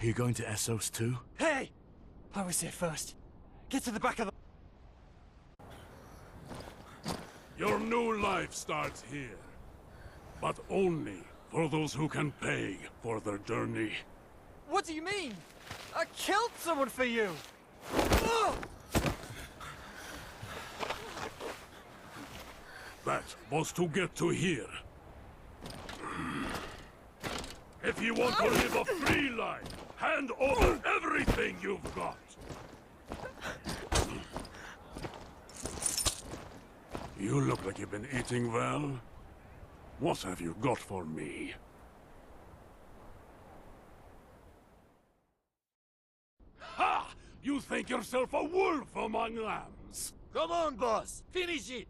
Are you going to Essos too? Hey! I was here first. Get to the back of the... Your new life starts here. But only for those who can pay for their journey. What do you mean? I killed someone for you! Ugh! That was to get to here. If you want to live a free life, hand over everything you've got. You look like you've been eating well. What have you got for me? Ha! You think yourself a wolf among lambs? Come on, boss! Finish it!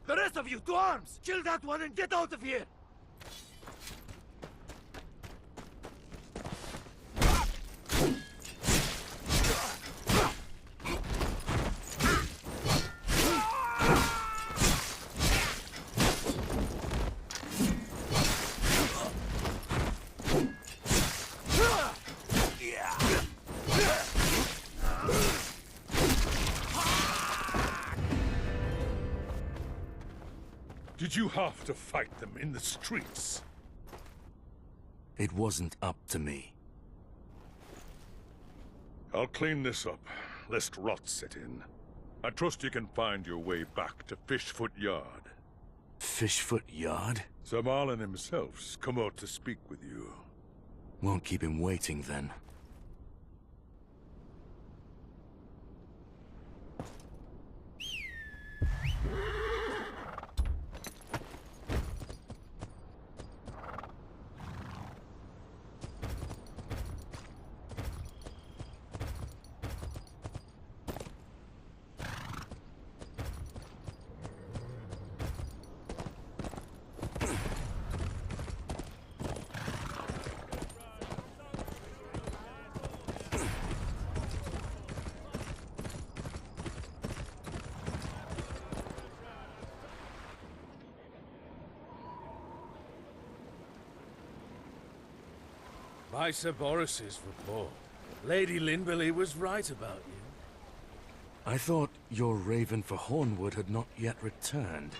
The rest of you, to arms! Kill that one and get out of here! Did you have to fight them in the streets? It wasn't up to me. I'll clean this up, lest rot set in. I trust you can find your way back to Fishfoot Yard. Fishfoot Yard? Sir Marlin himself's come out to speak with you. Won't keep him waiting then. By Sir Boris's report, Lady Linberly was right about you. I thought your raven for Hornwood had not yet returned.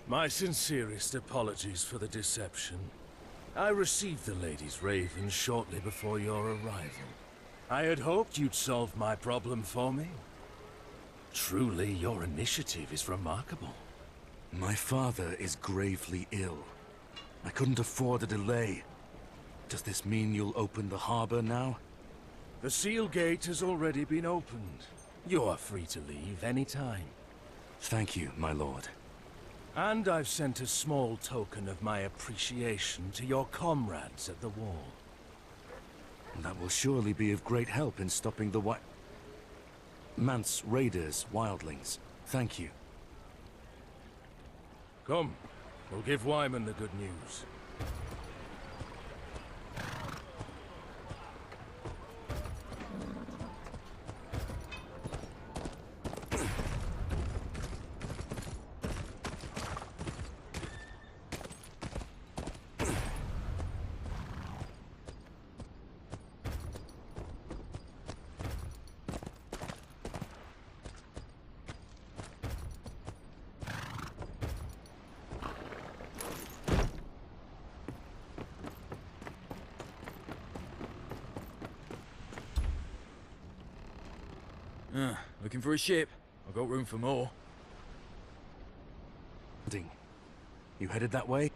My sincerest apologies for the deception. I received the lady's raven shortly before your arrival. I had hoped you'd solve my problem for me. Truly, your initiative is remarkable. My father is gravely ill. I couldn't afford a delay. Does this mean you'll open the harbor now? The seal gate has already been opened. You are free to leave any time. Thank you, my lord. And I've sent a small token of my appreciation to your comrades at the wall. That will surely be of great help in stopping the Manse raiders, wildlings. Thank you. Come, we'll give Wyman the good news. Looking for a ship. I've got room for more. You headed that way?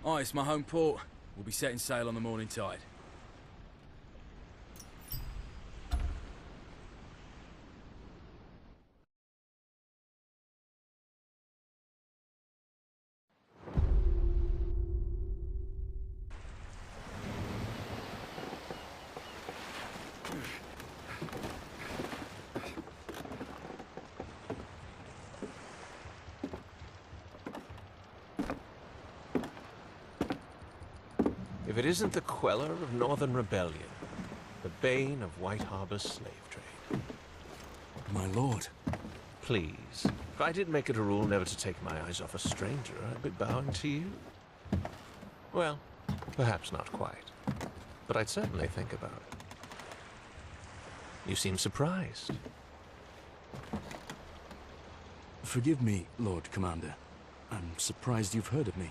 Oh, it's my home port. We'll be setting sail on the morning tide. If it isn't the queller of Northern Rebellion, the bane of White Harbor's slave trade. My lord. Please, if I did make it a rule never to take my eyes off a stranger, I'd be bowing to you. Well, perhaps not quite, but I'd certainly think about it. You seem surprised. Forgive me, Lord Commander. I'm surprised you've heard of me.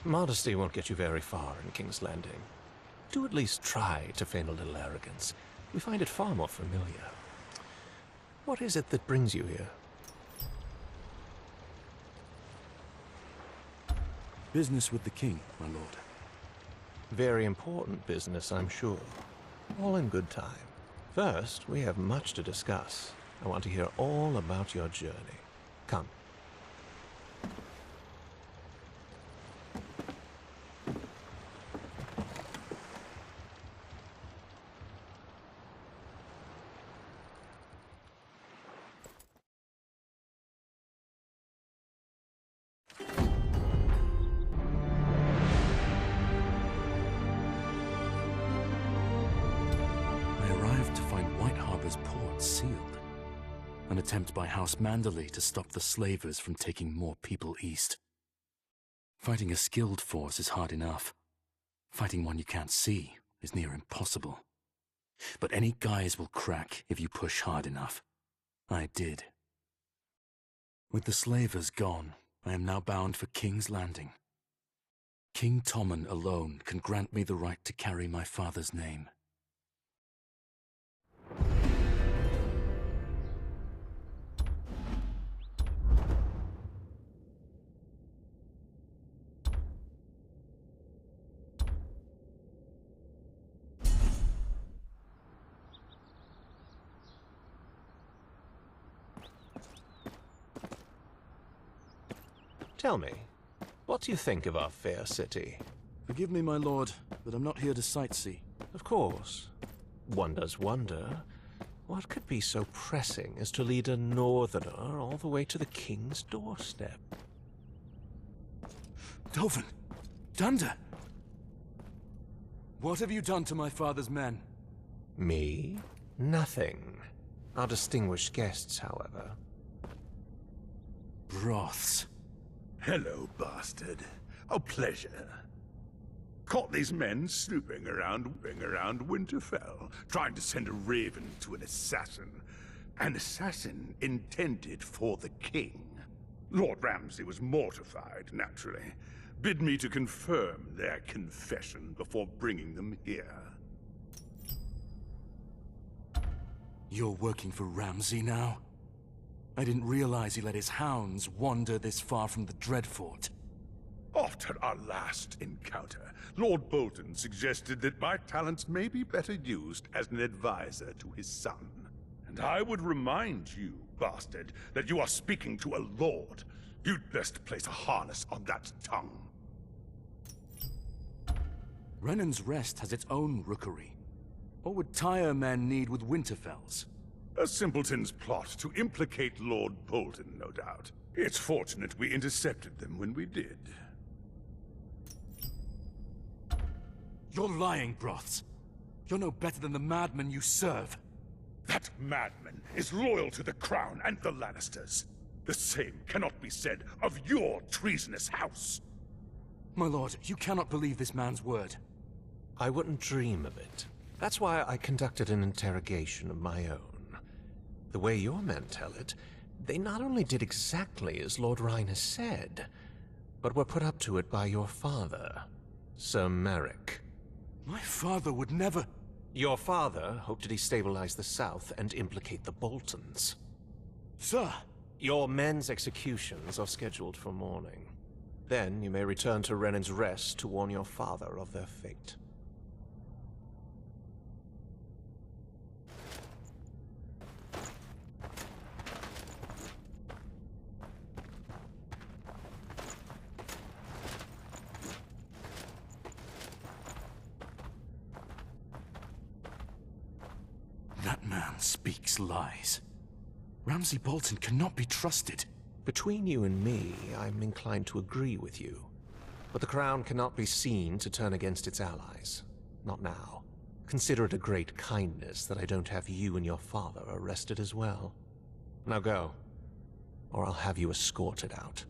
Modesty won't get you very far in King's Landing. Do at least try to feign a little arrogance. We find it far more familiar. What is it that brings you here? Business with the king, my lord. Very important business, I'm sure. All in good time. First, we have much to discuss. I want to hear all about your journey. Come. Port sealed. An attempt by House Manderley to stop the slavers from taking more people east. Fighting a skilled force is hard enough. Fighting one you can't see is near impossible. But any guise will crack if you push hard enough. I did. With the slavers gone, I am now bound for King's Landing. King Tommen alone can grant me the right to carry my father's name. Tell me, what do you think of our fair city? Forgive me, my lord, but I'm not here to sightsee. Of course. One does wonder, what could be so pressing as to lead a northerner all the way to the king's doorstep? Dovin! Dunder! What have you done to my father's men? Me? Nothing. Our distinguished guests, however. Broths. Hello, bastard. A pleasure. Caught these men snooping around Winterfell, trying to send a raven to an assassin. An assassin intended for the king. Lord Ramsay was mortified, naturally. Bid me to confirm their confession before bringing them here. You're working for Ramsay now? I didn't realize he let his hounds wander this far from the Dreadfort. After our last encounter, Lord Bolton suggested that my talents may be better used as an advisor to his son. And I would remind you, bastard, that you are speaking to a lord. You'd best place a harness on that tongue. Brennan's Rest has its own rookery. What would Tyre men need with Winterfell's? A simpleton's plot to implicate Lord Bolton, no doubt. It's fortunate we intercepted them when we did. You're lying, Broths. You're no better than the madman you serve. That madman is loyal to the crown and the Lannisters. The same cannot be said of your treasonous house. My lord, you cannot believe this man's word. I wouldn't dream of it. That's why I conducted an interrogation of my own. The way your men tell it, they not only did exactly as Lord Rhinus said, but were put up to it by your father, Sir Merrick. My father would never... Your father hoped to destabilize the South and implicate the Boltons. Sir! Your men's executions are scheduled for morning. Then you may return to Renan's Rest to warn your father of their fate. That man speaks lies. Ramsay Bolton cannot be trusted. Between you and me, I'm inclined to agree with you. But the Crown cannot be seen to turn against its allies. Not now. Consider it a great kindness that I don't have you and your father arrested as well. Now go, or I'll have you escorted out.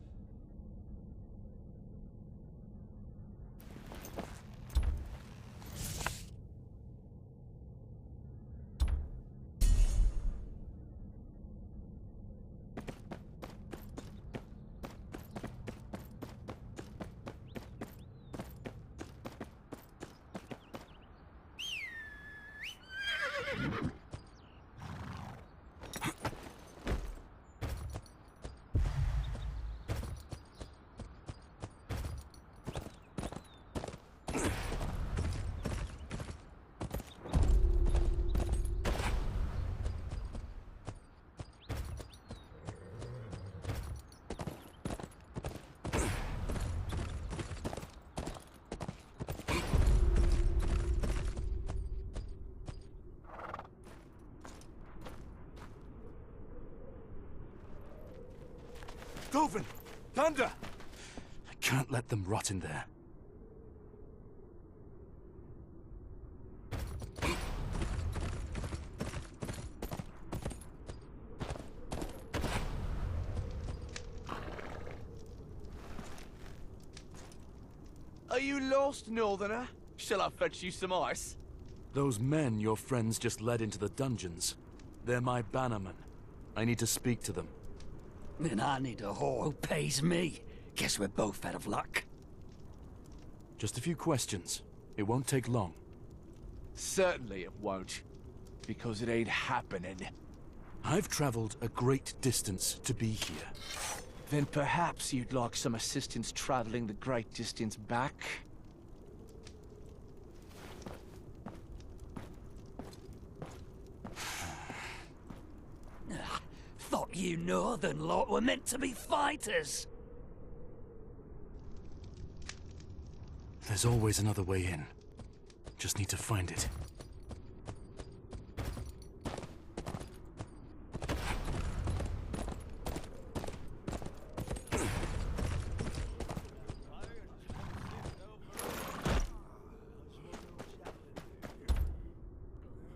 Dovin! Thunder! I can't let them rot in there. Are you lost, Northerner? Shall I fetch you some ice? Those men your friends just led into the dungeons. They're my bannermen. I need to speak to them. Then I need a whore who pays me. Guess we're both out of luck. Just a few questions. It won't take long. Certainly it won't. Because it ain't happening. I've traveled a great distance to be here. Then perhaps you'd like some assistance traveling the great distance back? Thought you northern lot were meant to be fighters. There's always another way in. Just need to find it.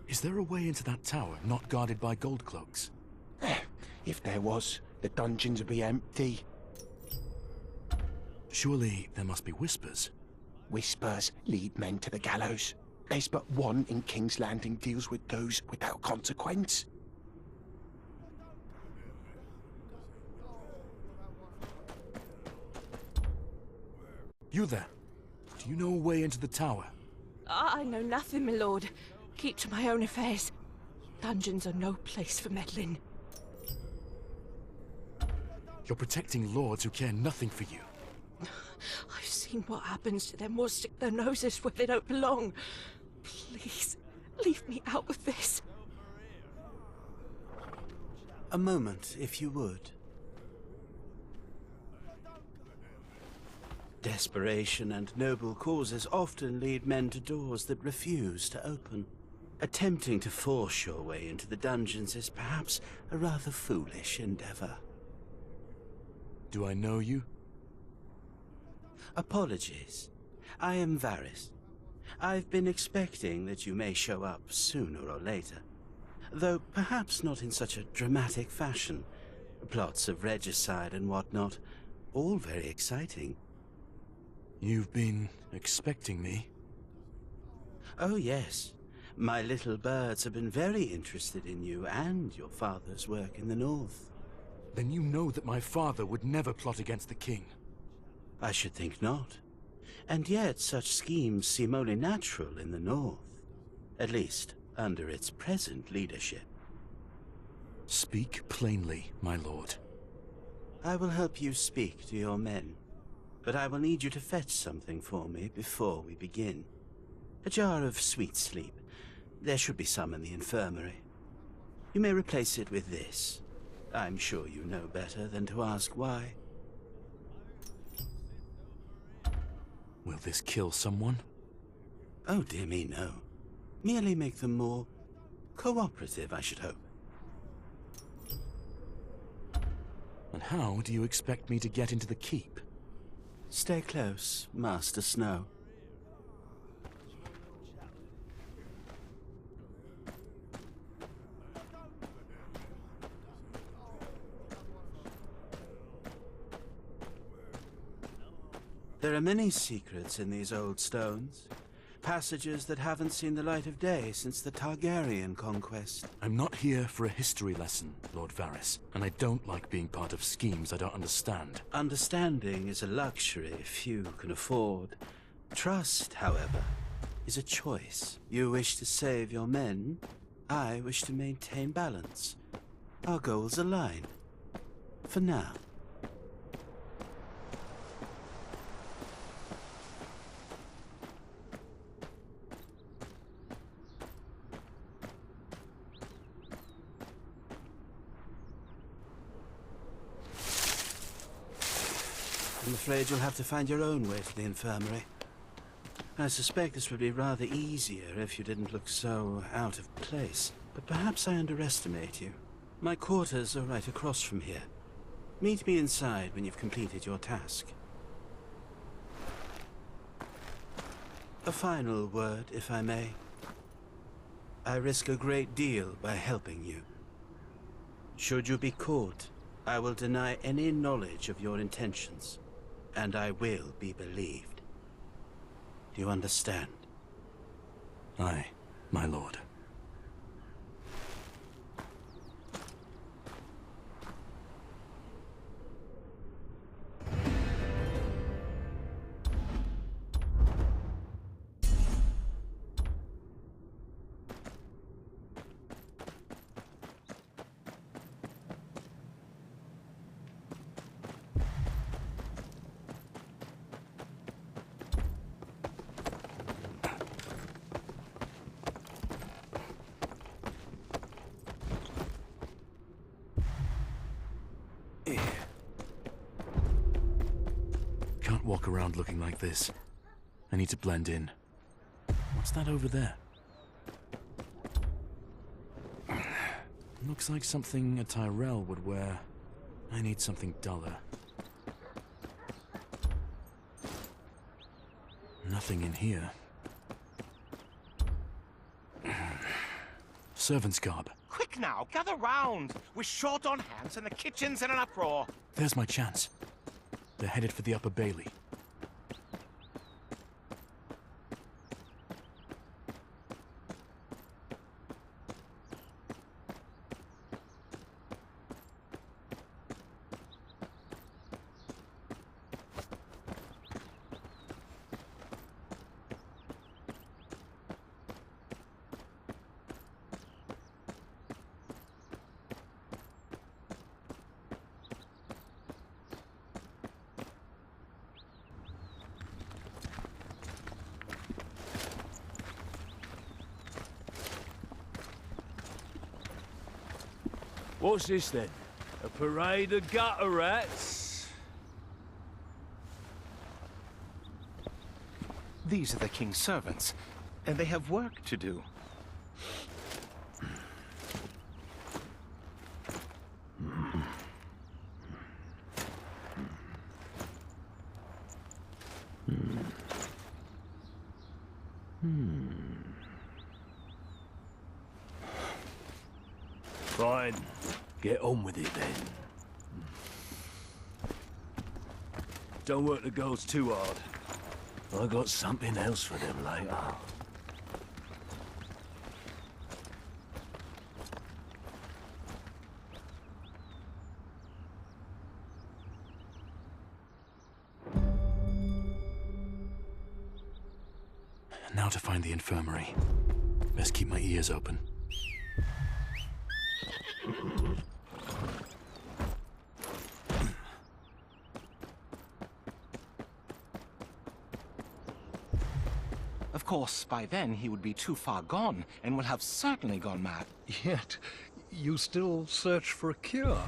Is there a way into that tower not guarded by gold cloaks? If there was, the dungeons would be empty. Surely there must be whispers. Whispers lead men to the gallows. There's but one in King's Landing deals with those without consequence. You there? Do you know a way into the tower? I know nothing, my lord. Keep to my own affairs. Dungeons are no place for meddling. You're protecting lords who care nothing for you. I've seen what happens to them who stick their noses where they don't belong. Please, leave me out of this. A moment, if you would. Desperation and noble causes often lead men to doors that refuse to open. Attempting to force your way into the dungeons is perhaps a rather foolish endeavor. Do I know you? Apologies. I am Varys. I've been expecting that you may show up sooner or later. Though perhaps not in such a dramatic fashion. Plots of regicide and whatnot. All very exciting. You've been expecting me? Oh yes. My little birds have been very interested in you and your father's work in the north. Then you know that my father would never plot against the king. I should think not. And yet such schemes seem only natural in the north. At least, under its present leadership. Speak plainly, my lord. I will help you speak to your men, but I will need you to fetch something for me before we begin. A jar of sweet sleep. There should be some in the infirmary. You may replace it with this. I'm sure you know better than to ask why. Will this kill someone? Oh, dear me, no. Merely make them more cooperative, I should hope. And how do you expect me to get into the keep? Stay close, Master Snow. There are many secrets in these old stones. Passages that haven't seen the light of day since the Targaryen conquest. I'm not here for a history lesson, Lord Varys, and I don't like being part of schemes I don't understand. Understanding is a luxury few can afford. Trust, however, is a choice. You wish to save your men. I wish to maintain balance. Our goals align. For now. I'm afraid you'll have to find your own way to the infirmary. I suspect this would be rather easier if you didn't look so out of place. But perhaps I underestimate you. My quarters are right across from here. Meet me inside when you've completed your task. A final word, if I may. I risk a great deal by helping you. Should you be caught, I will deny any knowledge of your intentions. And I will be believed. Do you understand? Aye, my lord. Can't walk around looking like this. I need to blend in. What's that over there? Looks like something a Tyrell would wear. I need something duller. Nothing in here. Servant's garb. Quick now, gather round! We're short on hands and the kitchen's in an uproar. There's my chance. They're headed for the Upper Bailey. What's this then? A parade of gutter rats? These are the king's servants, and they have work to do. Fine. Get on with it then. Don't work the girls too hard. I got something else for them later. Now to find the infirmary. Best keep my ears open. Of course, by then he would be too far gone and will have certainly gone mad. Yet, you still search for a cure.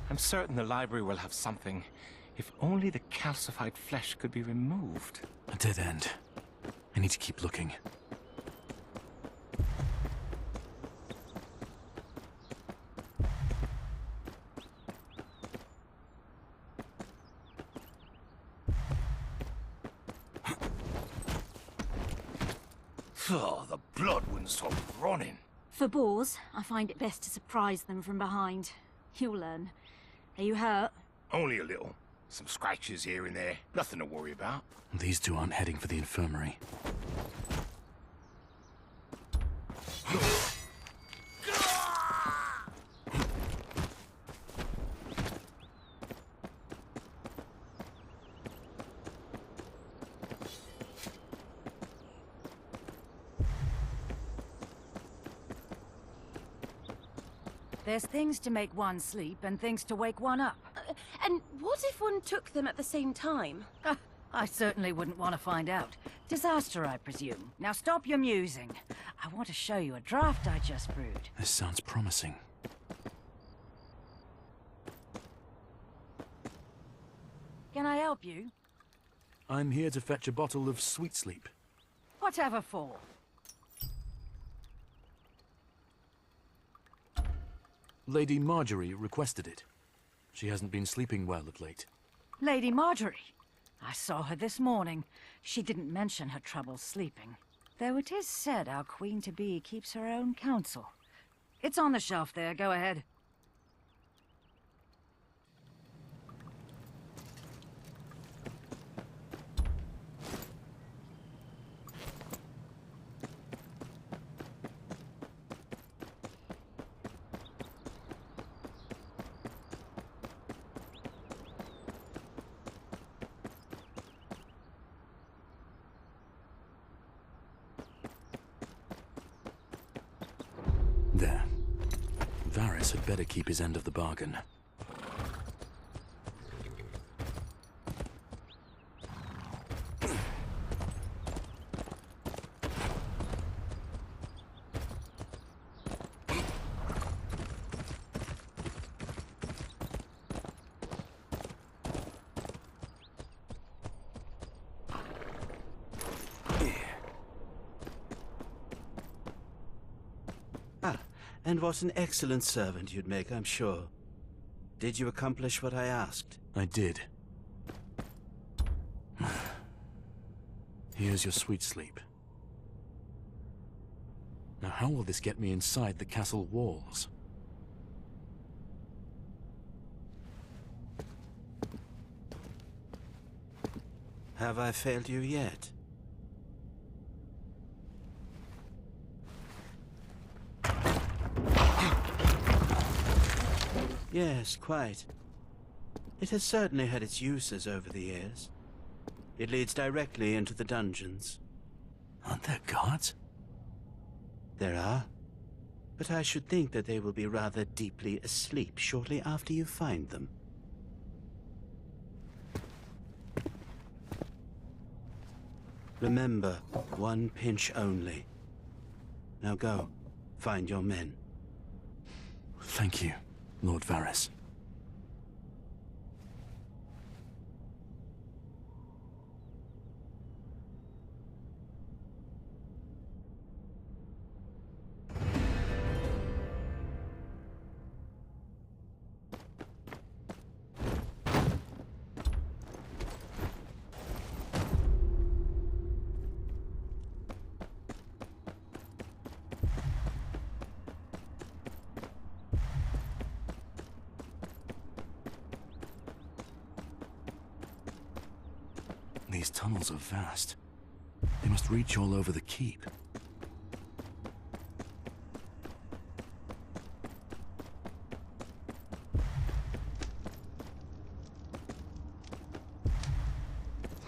I'm certain the library will have something. If only the calcified flesh could be removed. A dead end. I need to keep looking. Oh, the blood wouldn't stop running. For boars, I find it best to surprise them from behind. You'll learn. Are you hurt? Only a little. Some scratches here and there. Nothing to worry about. These two aren't heading for the infirmary. There's things to make one sleep and things to wake one up. And what if one took them at the same time? I certainly wouldn't want to find out. Disaster, I presume. Now stop your musing. I want to show you a draft I just brewed. This sounds promising. Can I help you? I'm here to fetch a bottle of sweet sleep. Whatever for? Lady Marjorie requested it. She hasn't been sleeping well of late. Lady Marjorie. I saw her this morning. She didn't mention her trouble sleeping. Though it is said our queen-to-be keeps her own counsel. It's on the shelf there. Go ahead. There. Varys had better keep his end of the bargain. And what an excellent servant you'd make, I'm sure. Did you accomplish what I asked? I did. Here's your sweet sleep. Now how will this get me inside the castle walls? Have I failed you yet? Yes, quite. It has certainly had its uses over the years. It leads directly into the dungeons. Aren't there guards? There are. But I should think that they will be rather deeply asleep shortly after you find them. Remember, one pinch only. Now go, find your men. Thank you, Lord Varys. These tunnels are vast. They must reach all over the keep.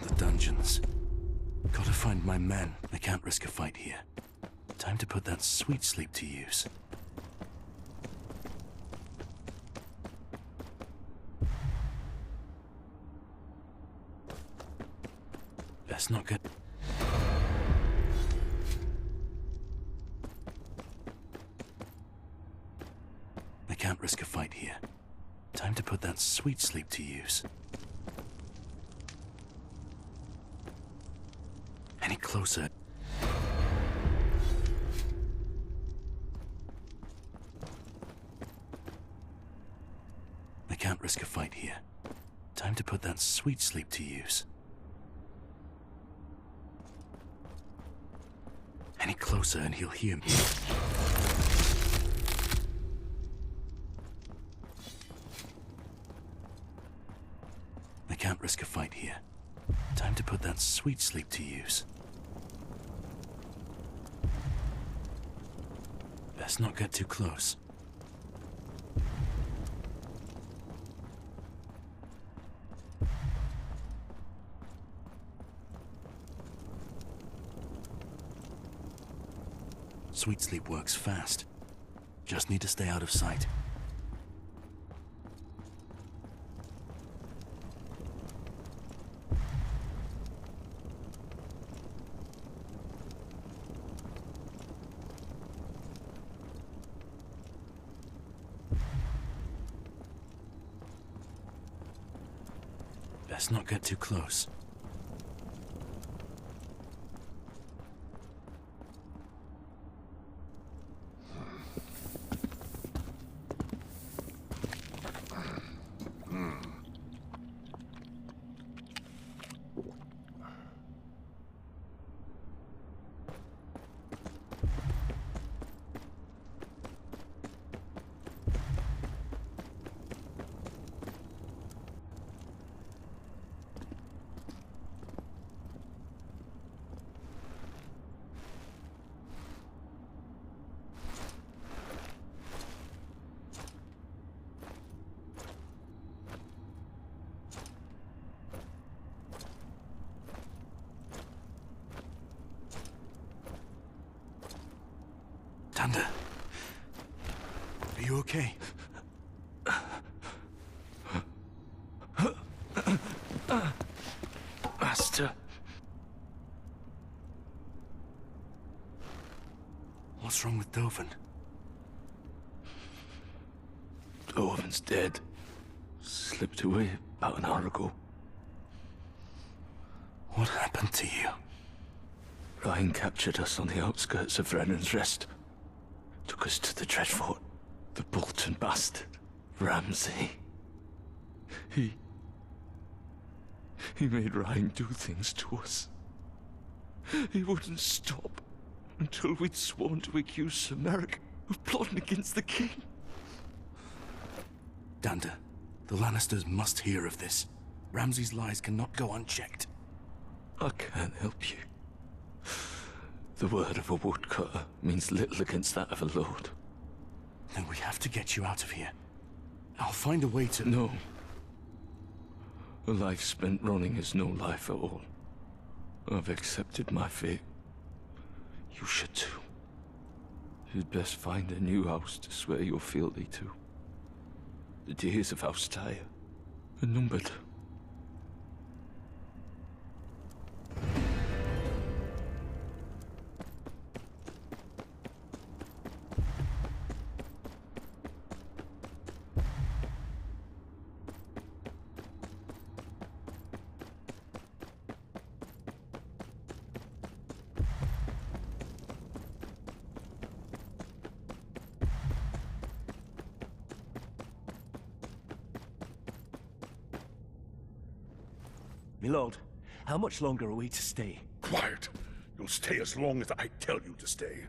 The dungeons. Gotta find my men. I can't risk a fight here. Time to put that sweet sleep to use. Best not get... I can't risk a fight here. Time to put that sweet sleep to use. Any closer? I can't risk a fight here. Time to put that sweet sleep to use. Any closer and he'll hear me. I can't risk a fight here. Time to put that sweet sleep to use. Best not get too close. Sweet sleep works fast. Just need to stay out of sight. Best not get too close. Tanda, are you okay? Master. What's wrong with Dovin? Dovin's dead. Slipped away about an hour ago. What happened to you? Ryan captured us on the outskirts of Brennan's Rest. Took us to the Dreadfort. The Bolton bastard, Ramsay. He made Ryan do things to us. He wouldn't stop until we'd sworn to accuse Sir Merrick of plotting against the king. Danda, the Lannisters must hear of this. Ramsay's lies cannot go unchecked. I can't help you. The word of a woodcutter means little against that of a lord. Then we have to get you out of here. I'll find a way to... No. A life spent running is no life at all. I've accepted my fate. You should too. You'd best find a new house to swear your fealty to. The days of House Tyre are numbered. My lord, how much longer are we to stay? Quiet! You'll stay as long as I tell you to stay.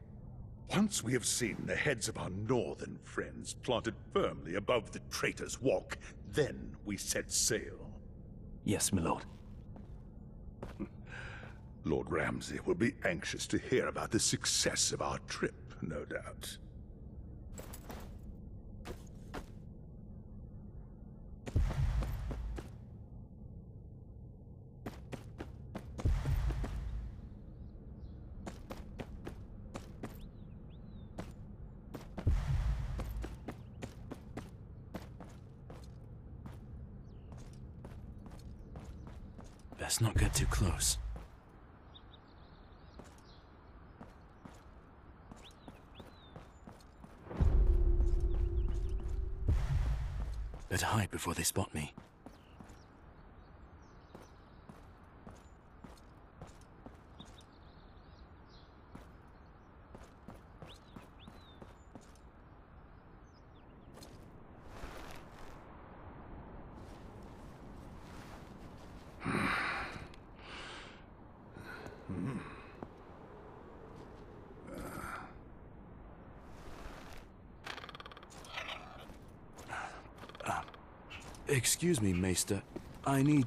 Once we have seen the heads of our northern friends planted firmly above the Traitor's Walk, then we set sail. Yes, my lord. Lord Ramsay will be anxious to hear about the success of our trip, no doubt. Best not get too close. Better hide before they spot me. Excuse me, Maester. I need...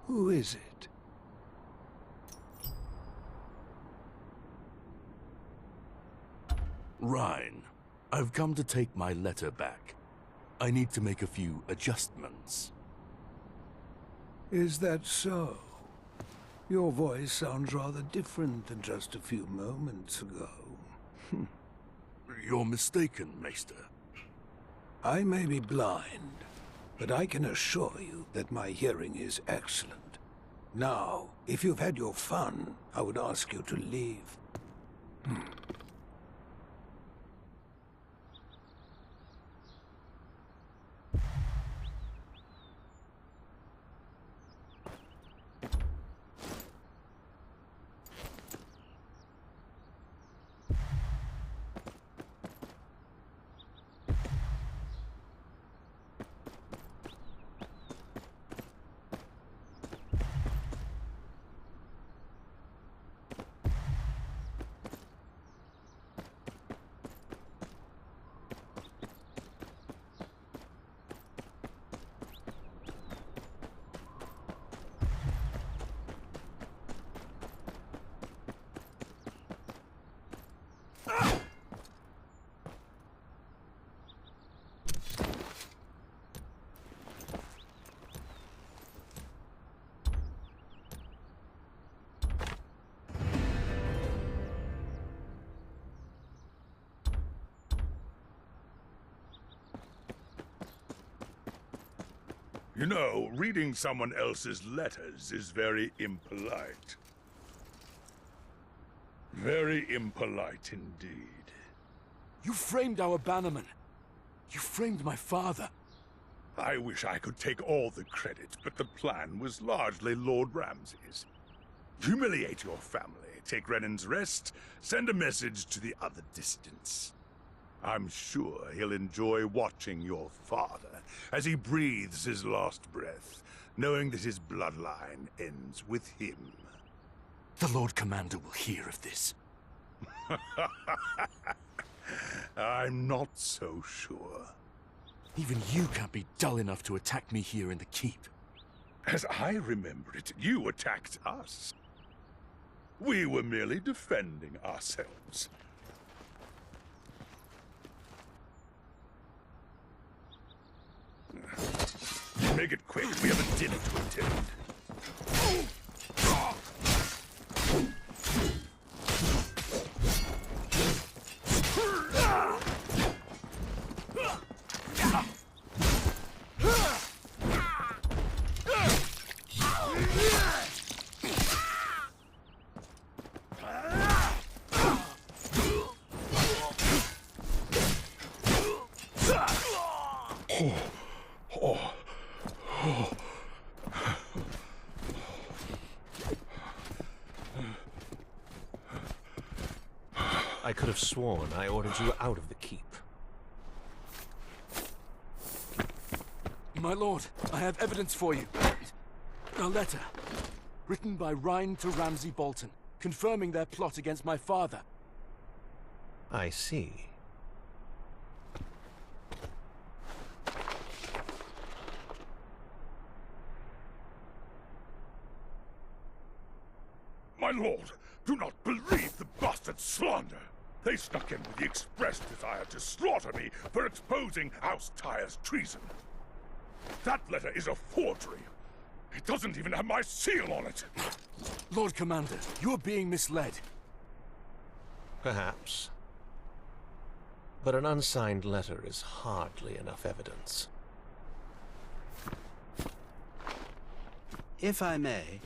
Who is it? Rhine. I've come to take my letter back. I need to make a few adjustments. Is that so? Your voice sounds rather different than just a few moments ago. You're mistaken, Maester. I may be blind, but I can assure you that my hearing is excellent. Now, if you've had your fun, I would ask you to leave. You know, reading someone else's letters is very impolite. Very impolite indeed. You framed our bannerman. You framed my father. I wish I could take all the credit, but the plan was largely Lord Ramsay's. Humiliate your family, take Renan's rest, send a message to the other distance. I'm sure he'll enjoy watching your father as he breathes his last breath, knowing that his bloodline ends with him. The Lord Commander will hear of this. I'm not so sure. Even you can't be dull enough to attack me here in the keep. As I remember it, you attacked us. We were merely defending ourselves. Make it quick, we have a dinner to attend. I could have sworn I ordered you out of the keep. My lord, I have evidence for you. A letter. Written by Rhine to Ramsay Bolton, confirming their plot against my father. I see. My lord, do not believe the bastard slander. They snuck in with the express desire to slaughter me for exposing House Tyre's treason. That letter is a forgery. It doesn't even have my seal on it. Lord Commander, you're being misled. Perhaps. But an unsigned letter is hardly enough evidence. If I may,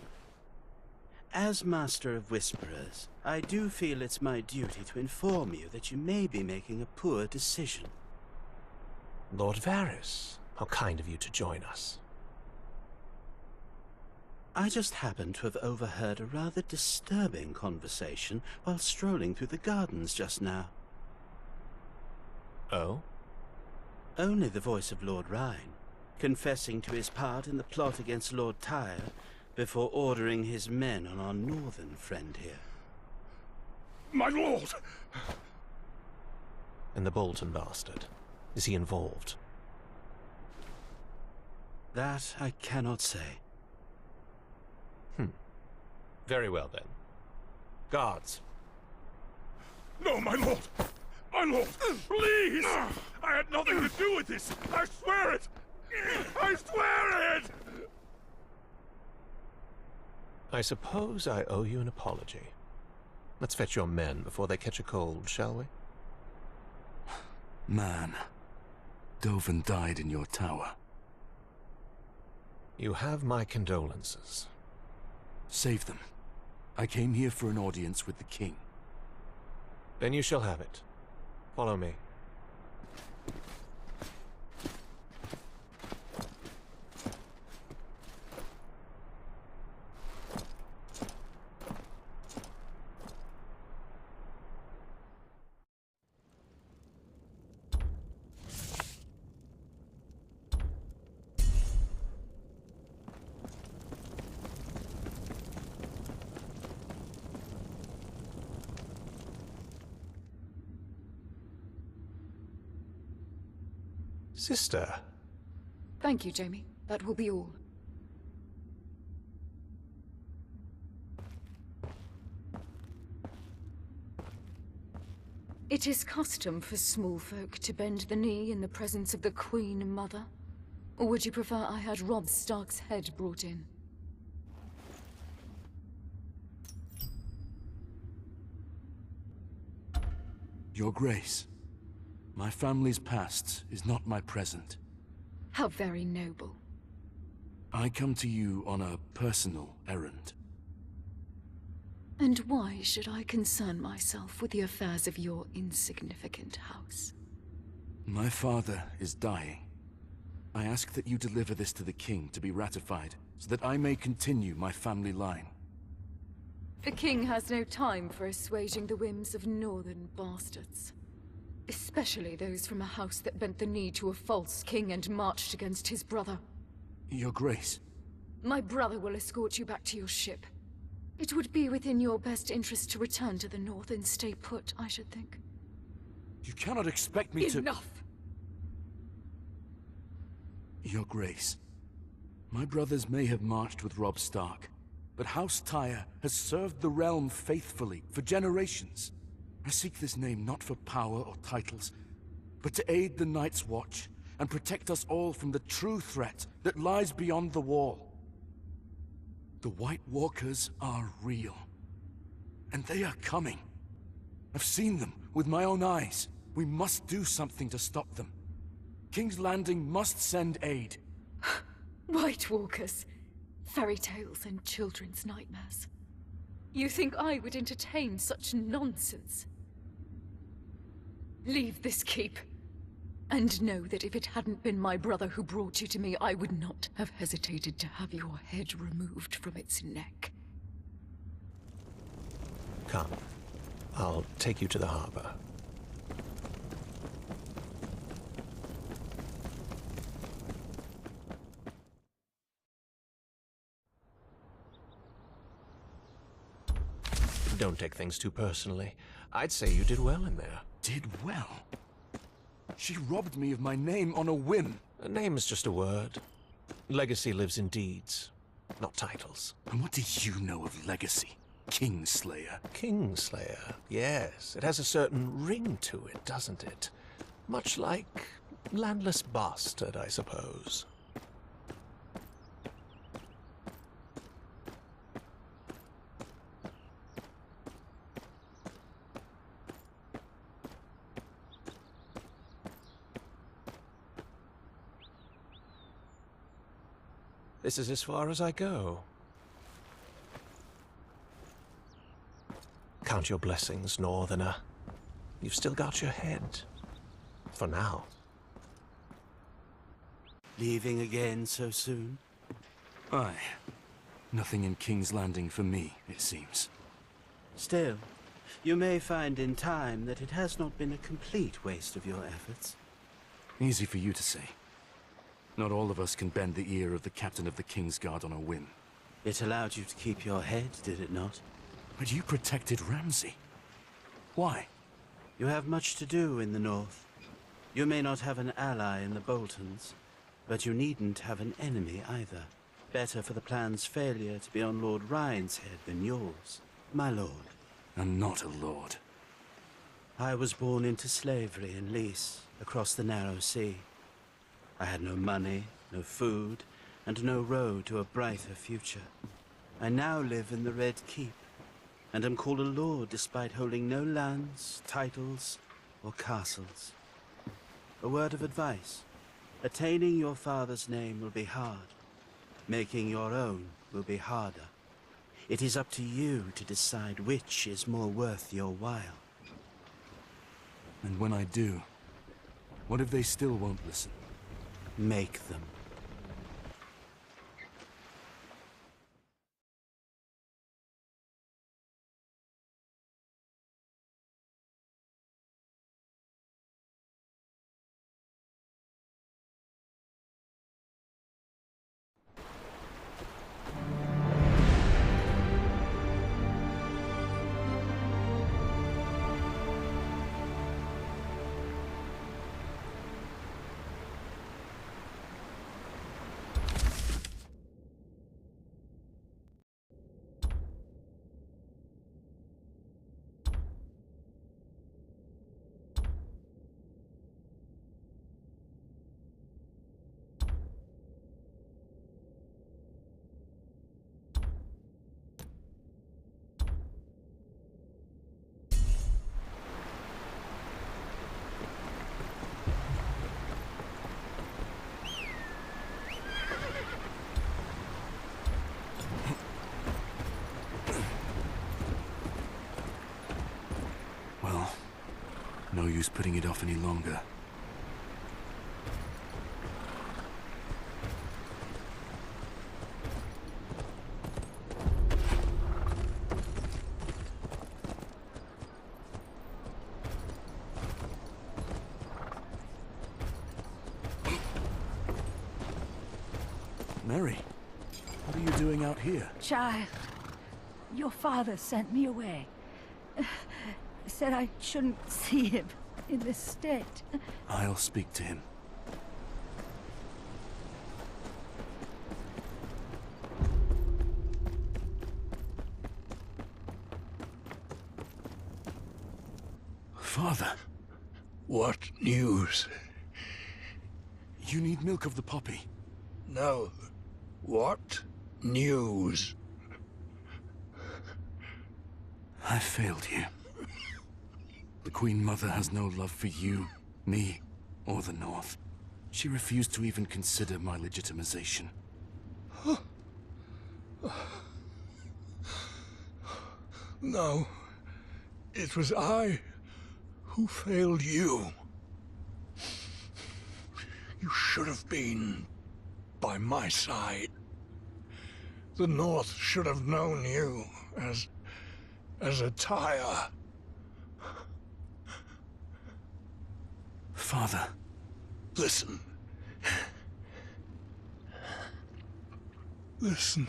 as Master of Whisperers, I do feel it's my duty to inform you that you may be making a poor decision. Lord Varys, how kind of you to join us. I just happened to have overheard a rather disturbing conversation while strolling through the gardens just now. Oh? Only the voice of Lord Rhine, confessing to his part in the plot against Lord Tyre before ordering his men on our northern friend here. My lord! And the Bolton bastard. Is he involved? That I cannot say. Very well, then. Guards. No, my lord! My lord! Please! I had nothing to do with this! I swear it! I swear it! I suppose I owe you an apology. Let's fetch your men before they catch a cold, shall we? Man, Dovin died in your tower. You have my condolences. Save them. I came here for an audience with the king. Then you shall have it. Follow me. Sister. Thank you, Jamie. That will be all. It is custom for small folk to bend the knee in the presence of the Queen Mother. Or would you prefer I had Robb Stark's head brought in? Your Grace, my family's past is not my present. How very noble. I come to you on a personal errand. And why should I concern myself with the affairs of your insignificant house? My father is dying. I ask that you deliver this to the king to be ratified, so that I may continue my family line. The king has no time for assuaging the whims of northern bastards. Especially those from a house that bent the knee to a false king and marched against his brother. Your Grace. My brother will escort you back to your ship. It would be within your best interest to return to the north and stay put, I should think. You cannot expect me to— Enough! Your Grace, my brothers may have marched with Robb Stark, but House Tyre has served the realm faithfully for generations. I seek this name not for power or titles, but to aid the Night's Watch and protect us all from the true threat that lies beyond the wall. The White Walkers are real, and they are coming. I've seen them with my own eyes. We must do something to stop them. King's Landing must send aid. White Walkers, fairy tales and children's nightmares. You think I would entertain such nonsense? Leave this keep. And know that if it hadn't been my brother who brought you to me, I would not have hesitated to have your head removed from its neck. Come. I'll take you to the harbor. Don't take things too personally. I'd say you did well in there. Did well? She robbed me of my name on a whim. A name is just a word. Legacy lives in deeds, not titles. And what do you know of legacy, Kingslayer? Kingslayer, yes. It has a certain ring to it, doesn't it? Much like landless bastard, I suppose. This is as far as I go. Count your blessings, Northerner. You've still got your head. For now. Leaving again so soon? Aye. Nothing in King's Landing for me, it seems. Still, you may find in time that it has not been a complete waste of your efforts. Easy for you to say. Not all of us can bend the ear of the captain of the Kingsguard on a whim. It allowed you to keep your head, did it not? But you protected Ramsay. Why? You have much to do in the north. You may not have an ally in the Boltons, but you needn't have an enemy either. Better for the plan's failure to be on Lord Ryan's head than yours, my lord. I'm not a lord. I was born into slavery in Lease, across the narrow sea. I had no money, no food, and no road to a brighter future. I now live in the Red Keep, and am called a lord despite holding no lands, titles, or castles. A word of advice. Attaining your father's name will be hard. Making your own will be harder. It is up to you to decide which is more worth your while. And when I do, what if they still won't listen? Make them. No use putting it off any longer. Mary, what are you doing out here? Child, your father sent me away. Said I shouldn't see him in this state. I'll speak to him. Father. What news? You need milk of the poppy. No. What news? I failed you. The Queen Mother has no love for you, me, or the North. She refused to even consider my legitimization. No. It was I who failed you. You should have been by my side. The North should have known you as a tire. Father. Listen. Listen.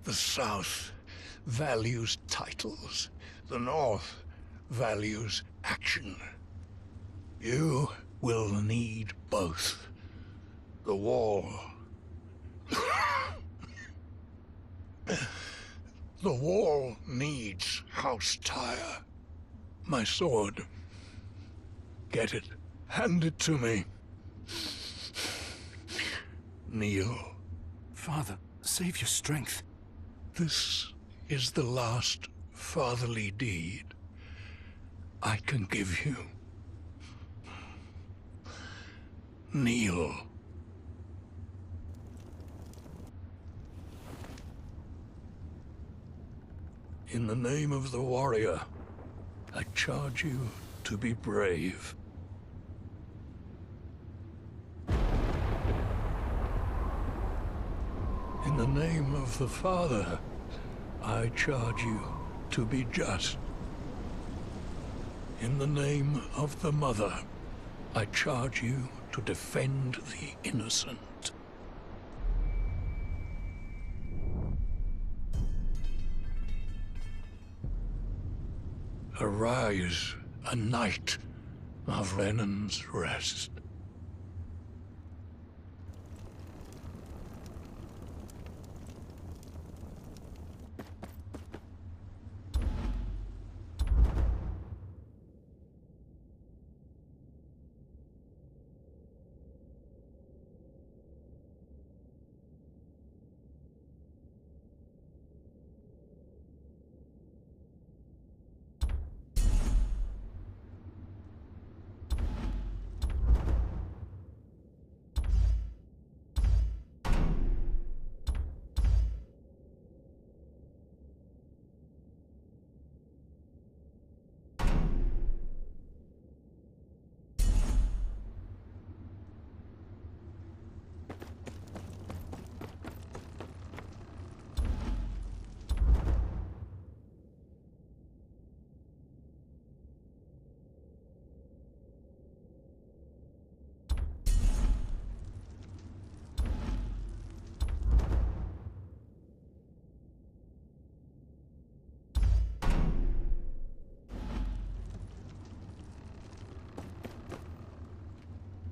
The South values titles. The North values action. You will need both. The Wall. The Wall needs House Tyre. My sword. Get it. Hand it to me. Kneel. Father, save your strength. This is the last fatherly deed I can give you. Kneel. In the name of the warrior, I charge you to be brave. In the name of the Father, I charge you to be just. In the name of the Mother, I charge you to defend the innocent. Arise, a knight of Renan's Rest.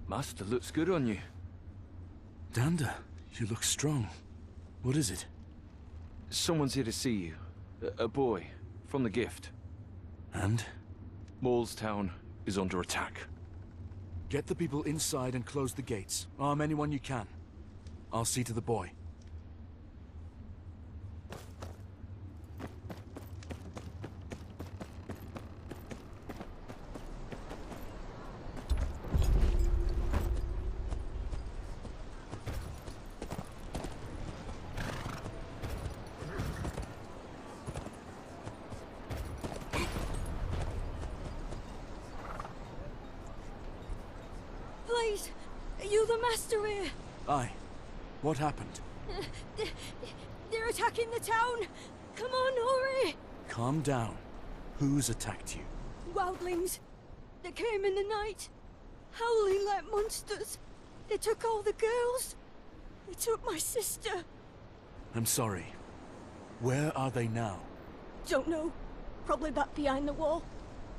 Master looks good on you. Danda, you look strong. What is it? Someone's here to see you. A boy, from the gift. And? Maulstown is under attack. Get the people inside and close the gates. Arm anyone you can. I'll see to the boy. Please, are you the master here? Aye. What happened? They're attacking the town. Come on, hurry! Calm down. Who's attacked you? Wildlings. They came in the night, howling like monsters. They took all the girls. They took my sister. I'm sorry. Where are they now? Don't know. Probably back behind the wall.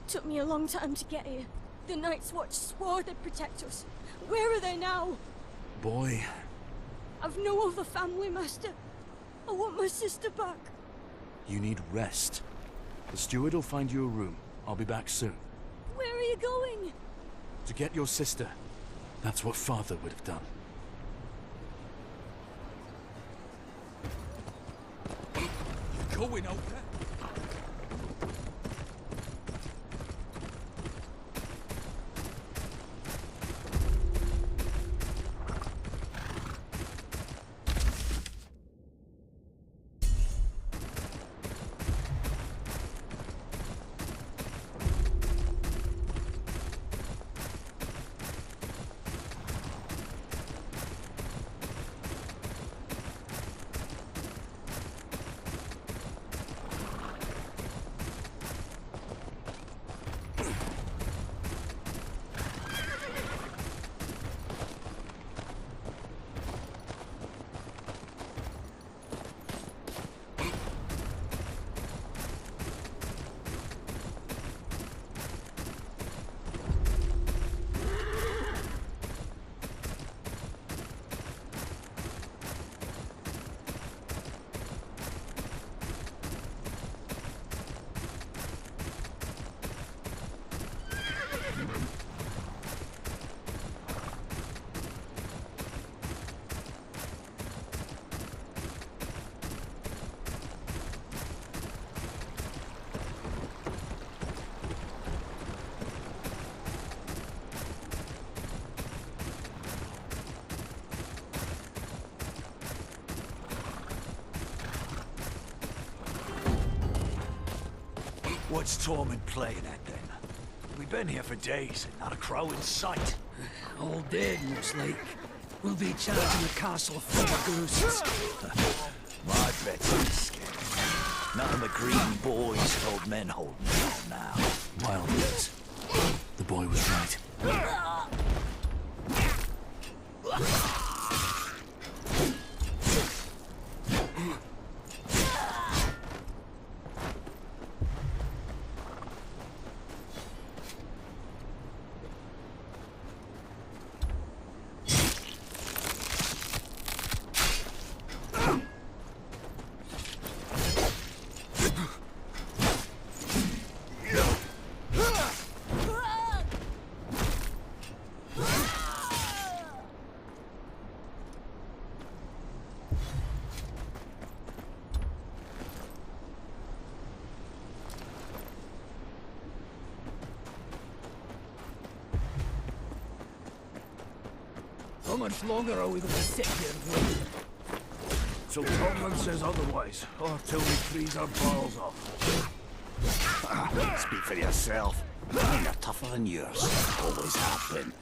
Took me a long time to get here. The Night's Watch swore they'd protect us. Where are they now? Boy. I've no other family, Master. I want my sister back. You need rest. The steward will find you a room. I'll be back soon. Where are you going? To get your sister. That's what Father would have done. You're going out there? What's Tormund playing at then? We've been here for days and not a crow in sight. All dead, looks like. We'll be charging the castle full of ghosts. My bet's on scared. None of the green boys and old men holding on now. Wild words. The boy was right. How much longer are we going to sit here and wait? So Tomlin says otherwise, or till we freeze our balls off. Speak for yourself. Mine are tougher than yours. Always have been.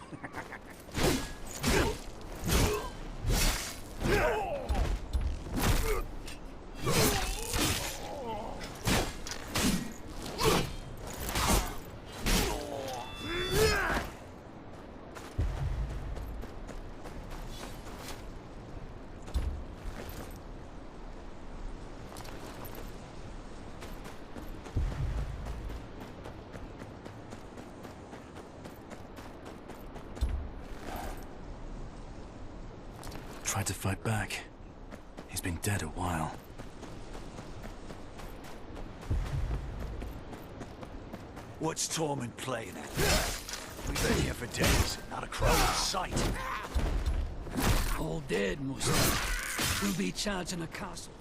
Tried to fight back. He's been dead a while. What's Tormund playing at? We've been here for days and not a crow in sight. All dead, most likely. We'll be charging the castle.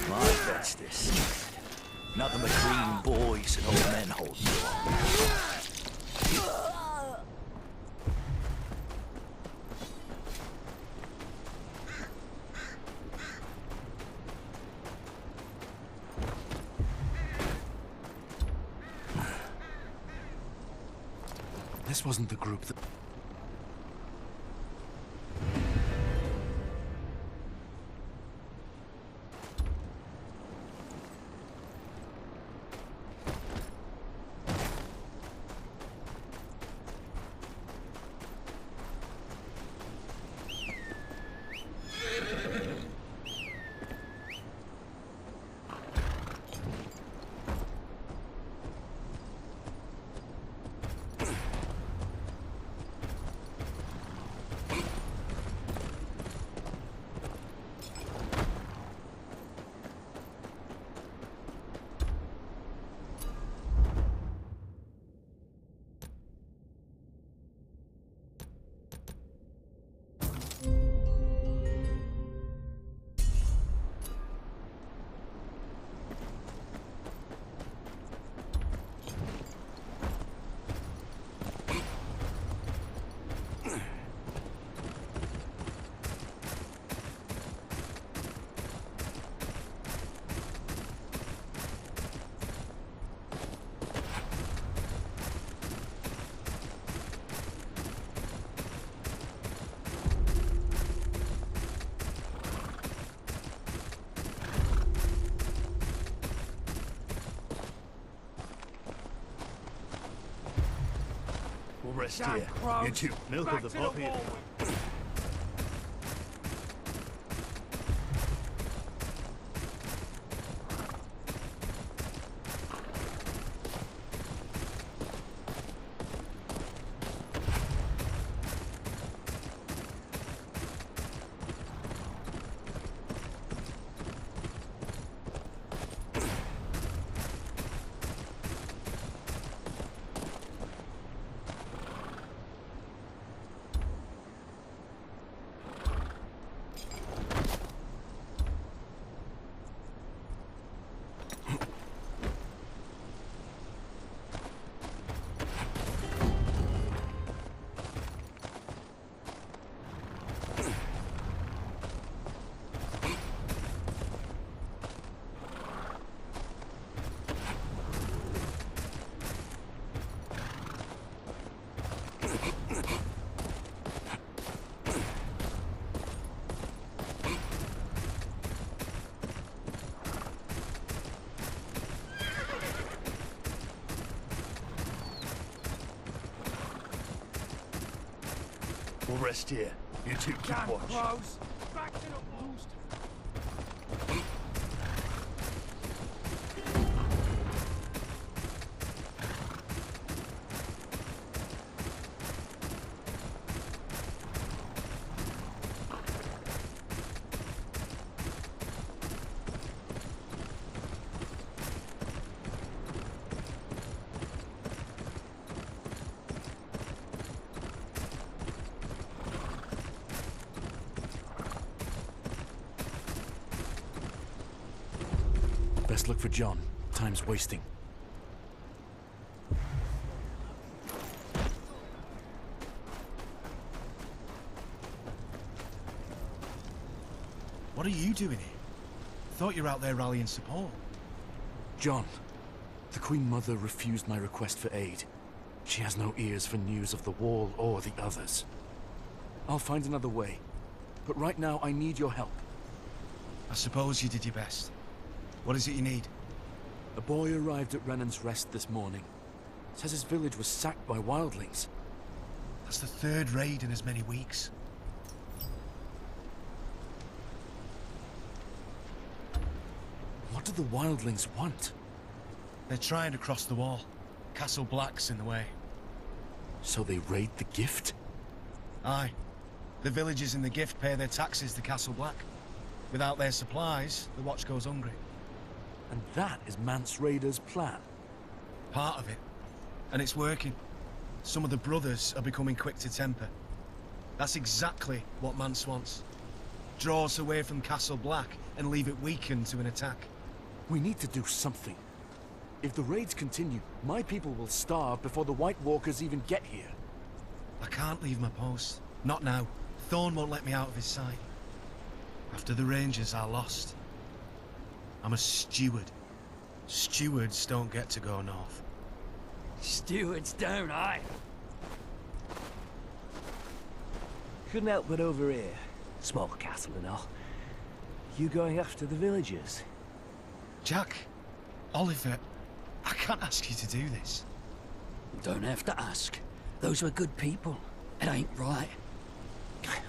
My bet's this. Nothing but green boys and old men holding on. This wasn't the group that... We'll rest here. You two, milk of the poppy. rest here. You two keep watch. Close. Back to the walls. Best look for John. Time's wasting. What are you doing here? Thought you were out there rallying support. John, the Queen Mother refused my request for aid. She has no ears for news of the Wall or the others. I'll find another way, but right now I need your help. I suppose you did your best. What is it you need? A boy arrived at Renan's Rest this morning. Says his village was sacked by wildlings. That's the third raid in as many weeks. What do the wildlings want? They're trying to cross the wall. Castle Black's in the way. So they raid the gift? Aye. The villagers in the gift pay their taxes to Castle Black. Without their supplies, the Watch goes hungry. And that is Mance Raider's plan? Part of it. And it's working. Some of the brothers are becoming quick to temper. That's exactly what Mance wants. Draw us away from Castle Black and leave it weakened to an attack. We need to do something. If the raids continue, my people will starve before the White Walkers even get here. I can't leave my post. Not now. Thorn won't let me out of his sight. After the Rangers are lost. I'm a steward. Stewards don't get to go north. Stewards don't, I. Couldn't help but overhear. Small castle and all. You going after the villagers? Jack, Oliver, I can't ask you to do this. Don't have to ask. Those were good people. It ain't right.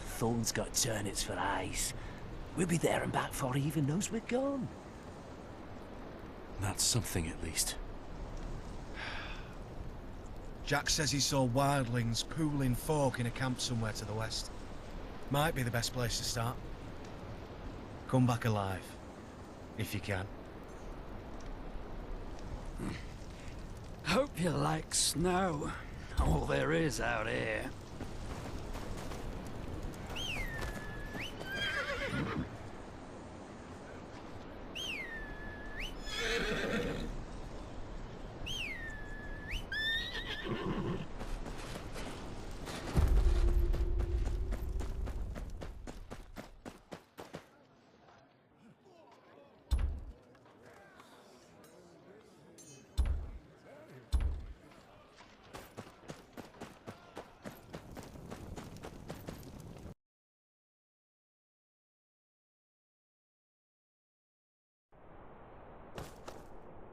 Thorn's got turnips for eyes. We'll be there and back before he even knows we're gone. That's something, at least. Jack says he saw wildlings pooling folk in a camp somewhere to the west. Might be the best place to start. Come back alive, if you can. Hope you like snow. All there is out here.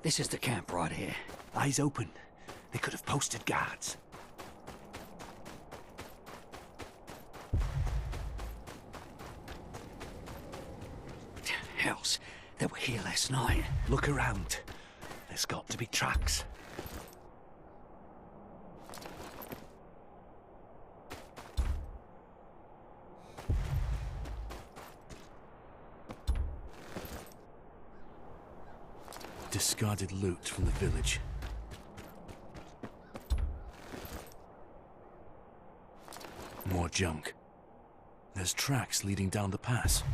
This is the camp right here. Eyes open. They could have posted guards. Hells, they were here last night. Look around. There's got to be tracks. Discarded loot from the village. More junk. There's tracks leading down the pass.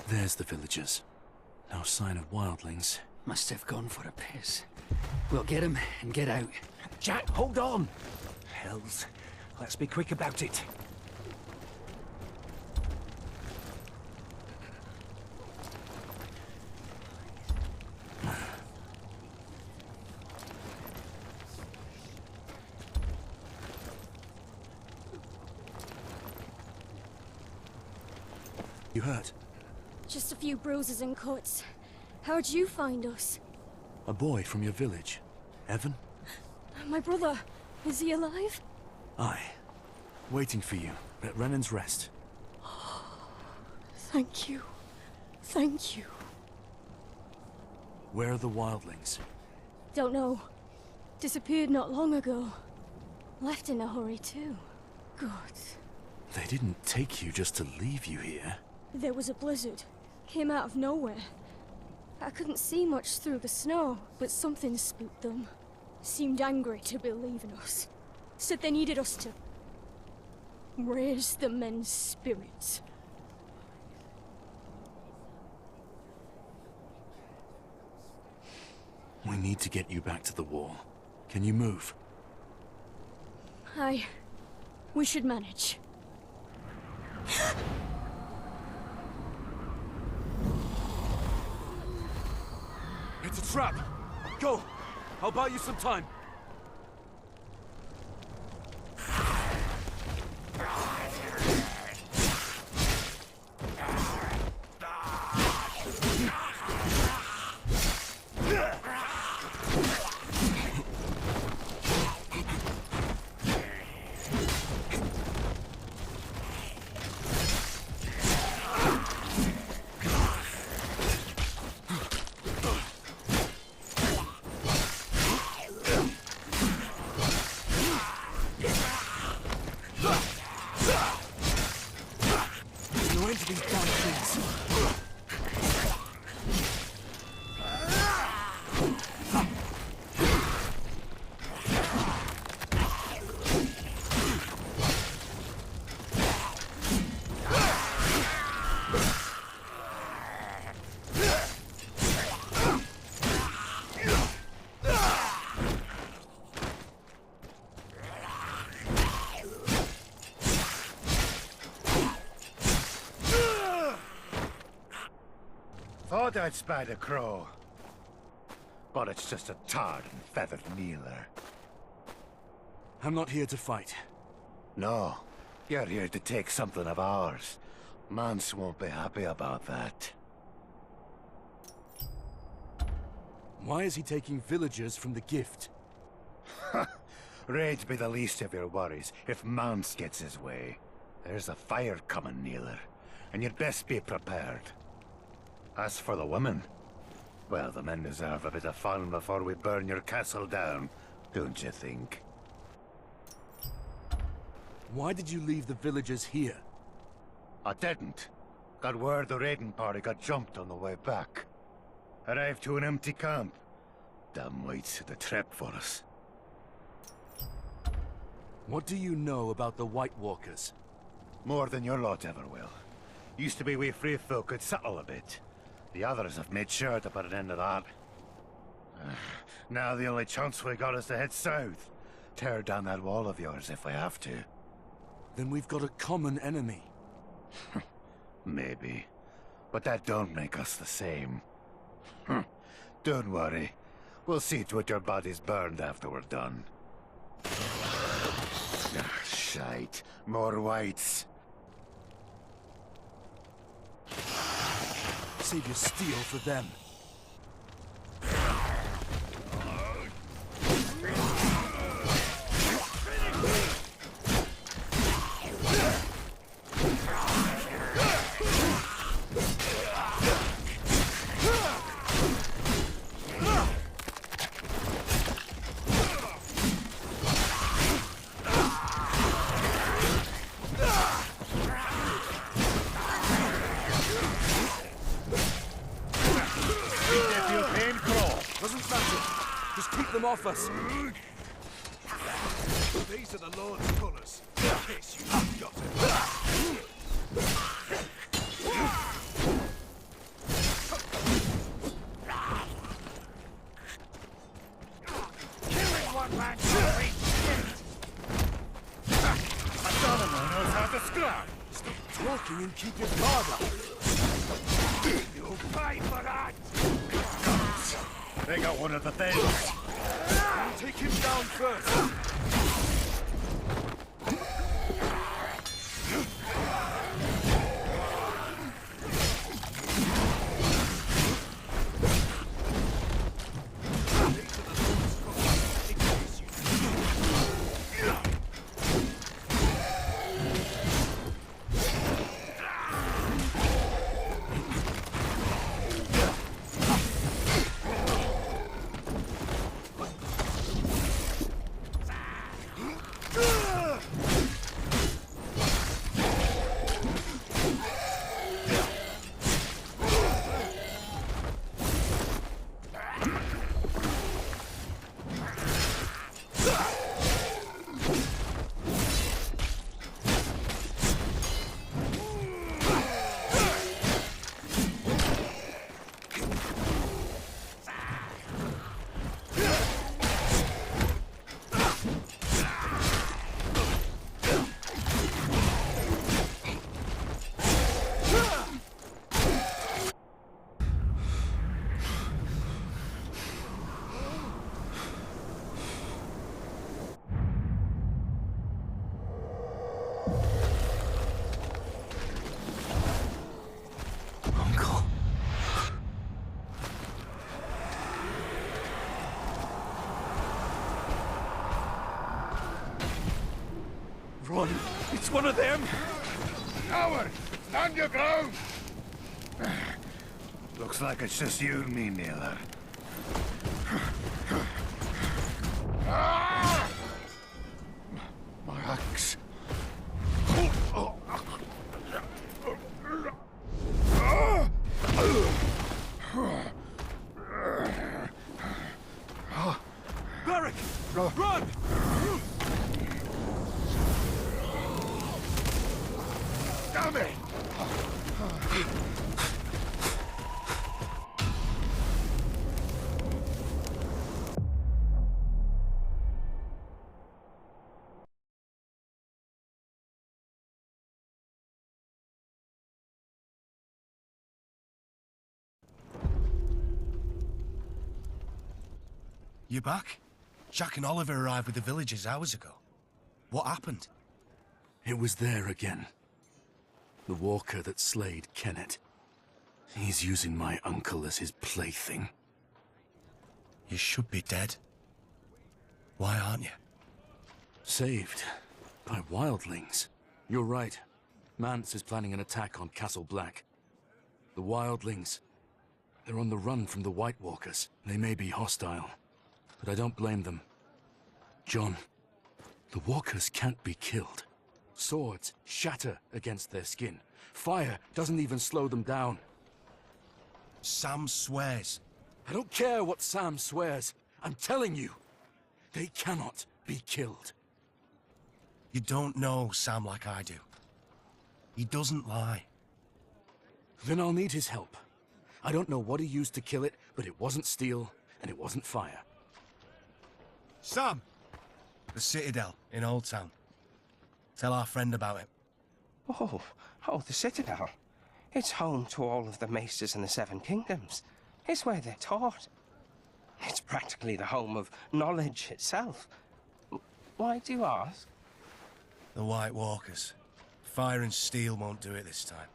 There's the villagers. No sign of wildlings. Must have gone for a piss. We'll get him and get out. Jack, hold on! Hells, let's be quick about it. You hurt? Just a few bruises and cuts. How'd you find us? A boy from your village. Evan? My brother. Is he alive? Aye. Waiting for you at Renan's Rest. Thank you. Thank you. Where are the wildlings? Don't know. Disappeared not long ago. Left in a hurry too. God. They didn't take you just to leave you here. There was a blizzard. Came out of nowhere. I couldn't see much through the snow, but something spooked them. Seemed angry to be leaving us. Said they needed us to raise the men's spirits. We need to get you back to the wall. Can you move? Aye. We should manage. It's a trap! Go! I'll buy you some time! Thought I'd spied a crow. But it's just a tarred and feathered kneeler. I'm not here to fight. No. You're here to take something of ours. Mance won't be happy about that. Why is he taking villagers from the gift? Raid'd be the least of your worries if Mance gets his way. There's a fire coming, Kneeler, and you'd best be prepared. As for the women, well, the men deserve a bit of fun before we burn your castle down, don't you think? Why did you leave the villagers here? I didn't. Got word the raiding party got jumped on the way back. Arrived to an empty camp. Damn whites had a trap for us. What do you know about the White Walkers? More than your lot ever will. Used to be we free folk could settle a bit. The others have made sure to put an end to that. Now the only chance we got is to head south. Tear down that wall of yours if we have to. Then we've got a common enemy. Maybe. But that don't make us the same. Don't worry. We'll see to it your body's burned after we're done. Shite. More whites. Save your steel for them. Off us. These are the Lord's colours. In case you got it. Killing one man can't reach a Donovan knows how to scrap. Stop talking and keep your guard up. You'll pay for that. They got one of the things. Take him down first! one. It's one of them. Coward! Stand your ground! Looks like it's just you and me, Naylor. My axe. Beric! Run! Damn it! You back? Jack and Oliver arrived with the villagers hours ago. What happened? It was there again. The walker that slayed Kennet. He's using my uncle as his plaything. You should be dead. Why aren't you? Saved by wildlings. You're right. Mance is planning an attack on Castle Black. The wildlings. They're on the run from the White Walkers. They may be hostile, but I don't blame them. John, the walkers can't be killed. Swords shatter against their skin. Fire doesn't even slow them down. Sam swears. I don't care what Sam swears. I'm telling you, they cannot be killed. You don't know Sam like I do. He doesn't lie. Then I'll need his help. I don't know what he used to kill it, but it wasn't steel, and it wasn't fire. Sam! The Citadel in Old Town. Tell our friend about it. Oh, the Citadel. It's home to all of the maesters in the Seven Kingdoms. It's where they're taught. It's practically the home of knowledge itself. Why do you ask? The White Walkers. Fire and steel won't do it this time.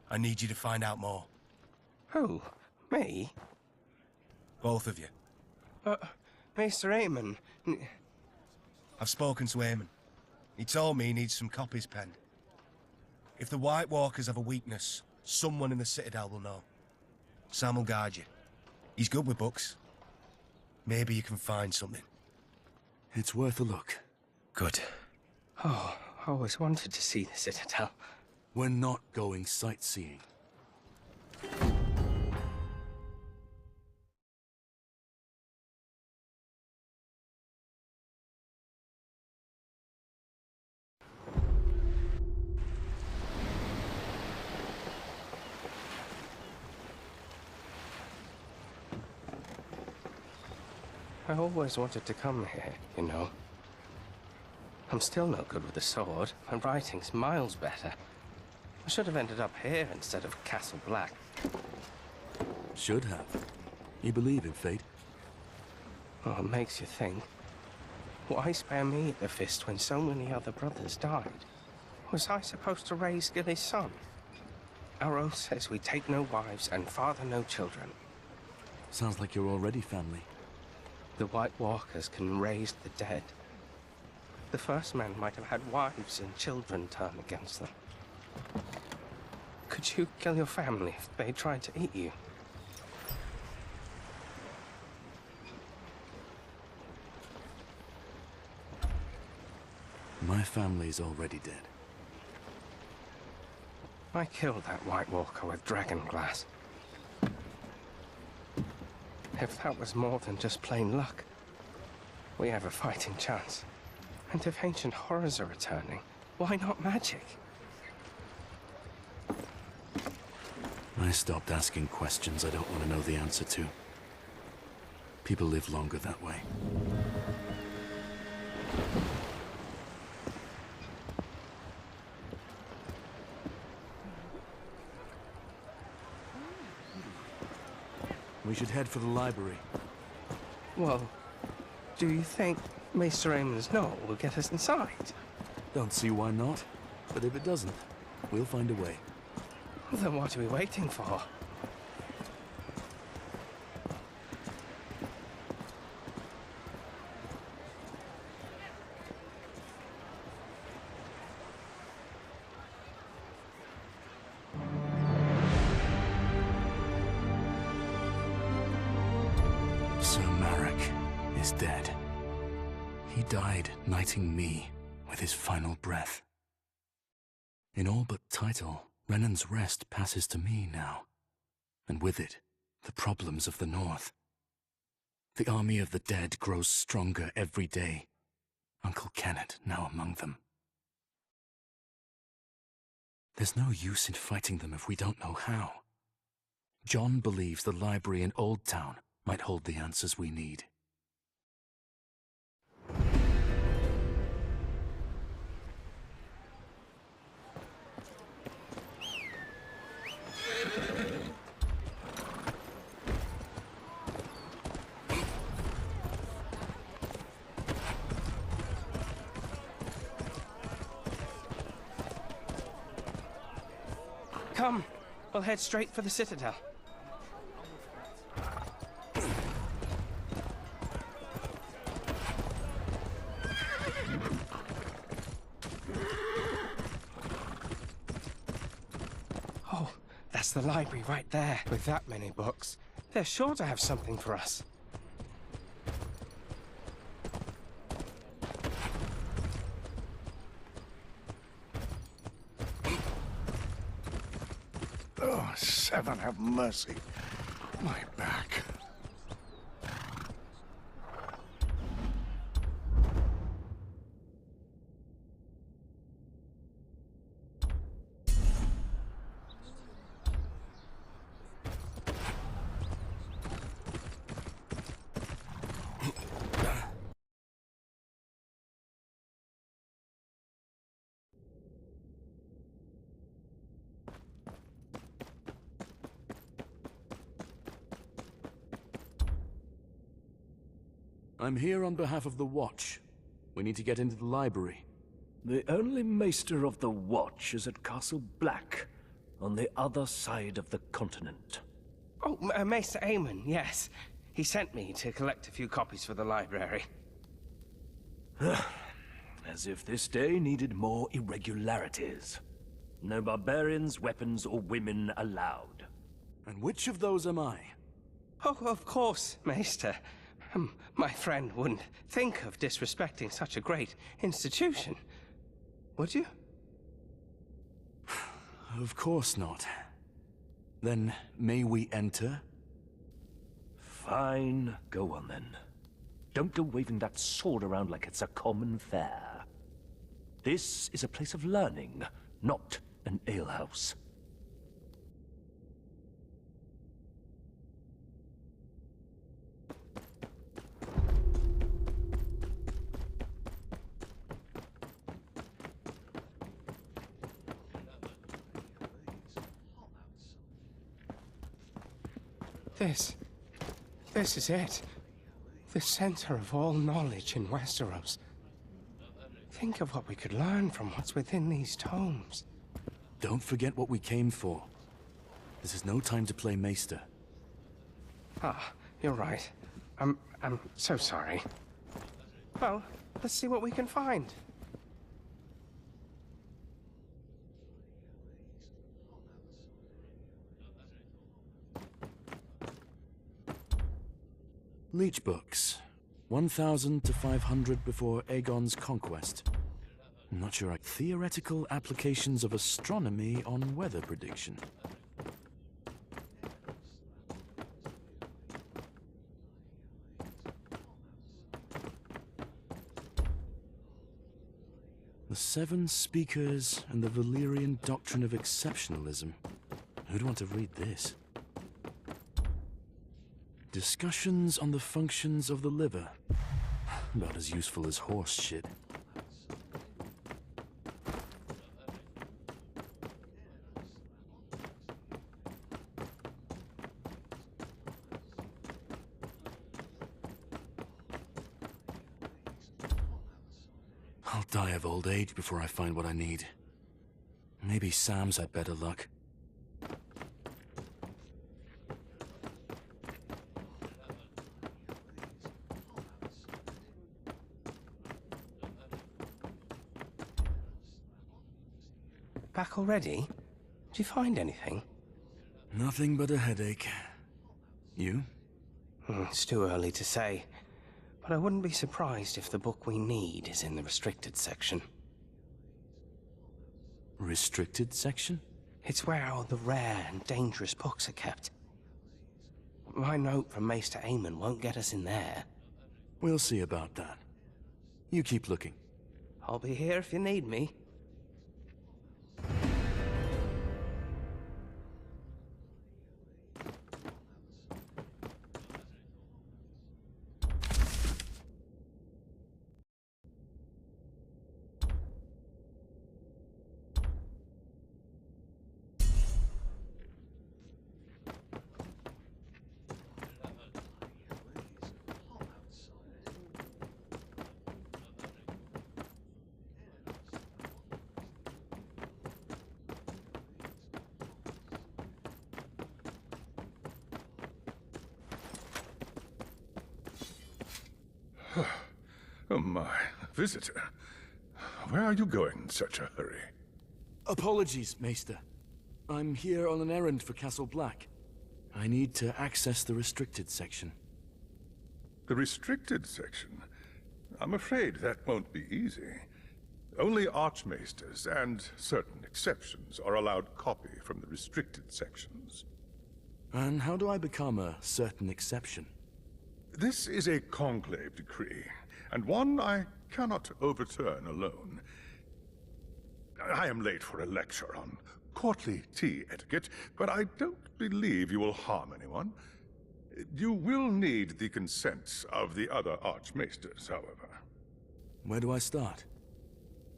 I need you to find out more. Who? Me? Both of you. Maester Aemon. I've spoken to Aemon. He told me he needs some copies penned. If the White Walkers have a weakness, someone in the Citadel will know. Sam will guide you. He's good with books. Maybe you can find something. It's worth a look. Good. Oh, I always wanted to see the Citadel. We're not going sightseeing. I always wanted to come here, you know. I'm still no good with the sword. My writing's miles better. I should have ended up here instead of Castle Black. Should have. You believe in fate? Oh, it makes you think. Why spare me at the fist when so many other brothers died? Was I supposed to raise Gilly's son? Our oath says we take no wives and father no children. Sounds like you're already family. The White Walkers can raise the dead. The first men might have had wives and children turn against them. Could you kill your family if they tried to eat you? My family's already dead. I killed that White Walker with dragon glass. If that was more than just plain luck, we have a fighting chance. And if ancient horrors are returning, why not magic? I stopped asking questions I don't want to know the answer to. People live longer that way. We should head for the library. Well, do you think Maester Aemon's note will get us inside? Don't see why not. But if it doesn't, we'll find a way. Then what are we waiting for? is dead. He died knighting me with his final breath. In all but title, Renan's Rest passes to me now, and with it, the problems of the North. The army of the dead grows stronger every day. Uncle Kenneth now among them. There's no use in fighting them if we don't know how. John believes the library in Old Town might hold the answers we need. Come, we'll head straight for the Citadel. Oh, that's the library right there. With that many books, they're sure to have something for us. Oh, Seven, have mercy. My back. I'm here on behalf of the Watch. We need to get into the library. The only Maester of the Watch is at Castle Black, on the other side of the continent. Oh, Maester Aemon, yes. He sent me to collect a few copies for the library. As if this day needed more irregularities. No barbarians, weapons, or women allowed. And which of those am I? Oh, of course, Maester. My friend wouldn't think of disrespecting such a great institution, would you? Of course not. Then, may we enter? Fine, go on then. Don't go waving that sword around like it's a common fare. This is a place of learning, not an alehouse. This is it. The center of all knowledge in Westeros. Think of what we could learn from what's within these tomes. Don't forget what we came for. This is no time to play Maester. Ah, you're right. I'm so sorry. Well, let's see what we can find. Leech books. 1000 to 500 before Aegon's conquest. I'm not sure. Theoretical applications of astronomy on weather prediction. The Seven Speakers and the Valyrian Doctrine of Exceptionalism. Who'd want to read this? Discussions on the functions of the liver. About as useful as horse shit. I'll die of old age before I find what I need. Maybe Sam's had better luck. Back already? Did you find anything? Nothing but a headache. You? It's too early to say. But I wouldn't be surprised if the book we need is in the restricted section. Restricted section? It's where all the rare and dangerous books are kept. My note from Maester Aemon won't get us in there. We'll see about that. You keep looking. I'll be here if you need me. Oh my, visitor. Where are you going in such a hurry? Apologies, Maester. I'm here on an errand for Castle Black. I need to access the restricted section. The restricted section? I'm afraid that won't be easy. Only archmaesters and certain exceptions are allowed copy from the restricted sections. And how do I become a certain exception? This is a conclave decree, and one I cannot overturn alone. I am late for a lecture on courtly tea etiquette, but I don't believe you will harm anyone. You will need the consent of the other archmaesters, however. Where do I start?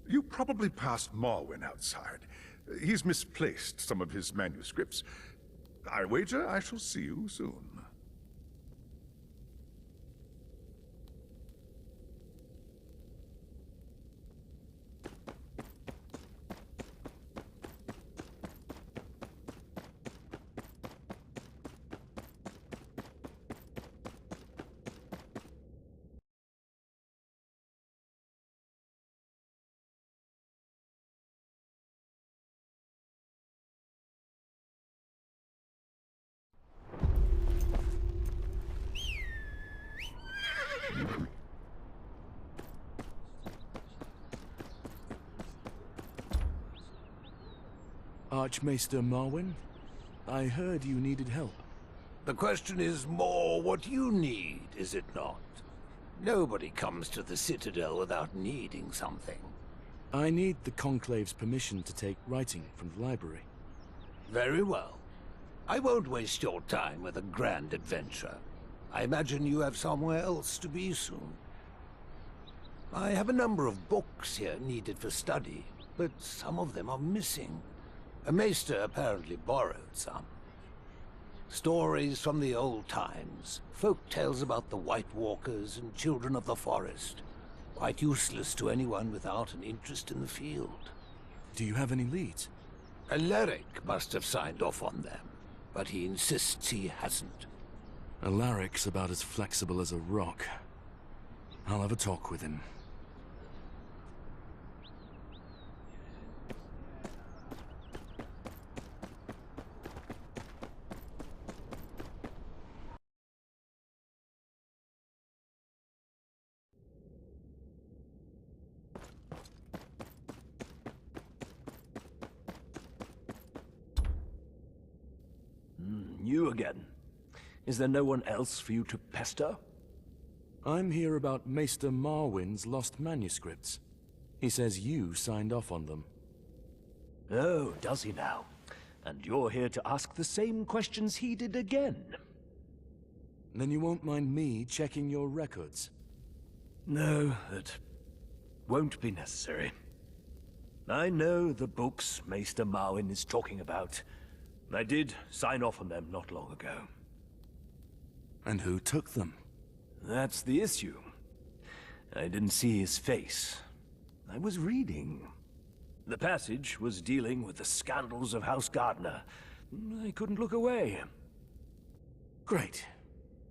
You probably passed Marwyn outside. He's misplaced some of his manuscripts. I wager I shall see you soon. Archmaester Marwyn, I heard you needed help. The question is more what you need, is it not? Nobody comes to the Citadel without needing something. I need the Conclave's permission to take writing from the library. Very well. I won't waste your time with a grand adventure. I imagine you have somewhere else to be soon. I have a number of books here needed for study, but some of them are missing. A maester apparently borrowed some. Stories from the old times, folk tales about the White Walkers and Children of the Forest. Quite useless to anyone without an interest in the field. Do you have any leads? Alaric must have signed off on them, but he insists he hasn't. Alaric's about as flexible as a rock. I'll have a talk with him. You again. Is there no one else for you to pester? I'm here about Maester Marwyn's lost manuscripts. He says you signed off on them. Oh, does he now? And you're here to ask the same questions he did again? Then you won't mind me checking your records? No, that won't be necessary. I know the books Maester Marwyn is talking about. I did sign off on them not long ago. And who took them? That's the issue. I didn't see his face. I was reading. The passage was dealing with the scandals of House Gardner. I couldn't look away. Great.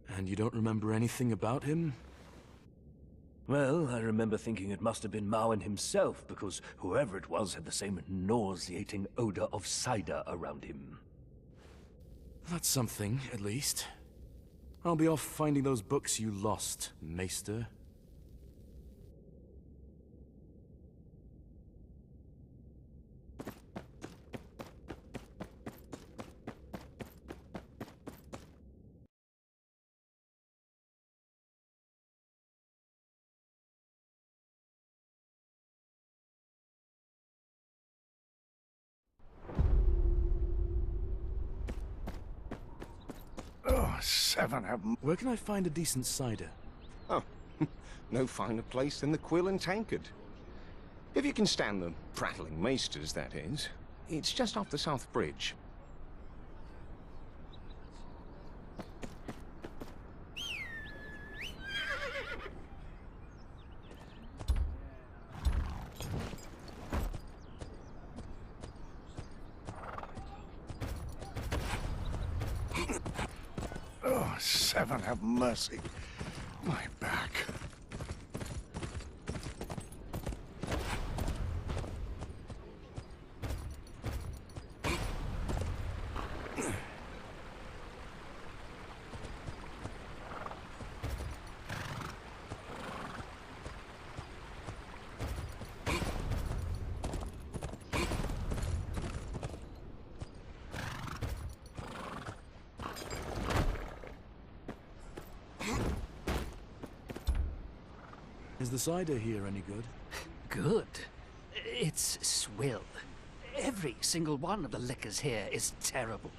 And you don't remember anything about him? Well, I remember thinking it must have been Marwyn himself, because whoever it was had the same nauseating odor of cider around him. That's something, at least. I'll be off finding those books you lost, Maester. Oh, seven of them. Where can I find a decent cider? Oh, no finer place than the Quill and Tankard. If you can stand the prattling maesters, that is. It's just off the South Bridge. Oh, seven have mercy. My back. Is the cider here any good? Good? It's swill. Every single one of the liquors here is terrible.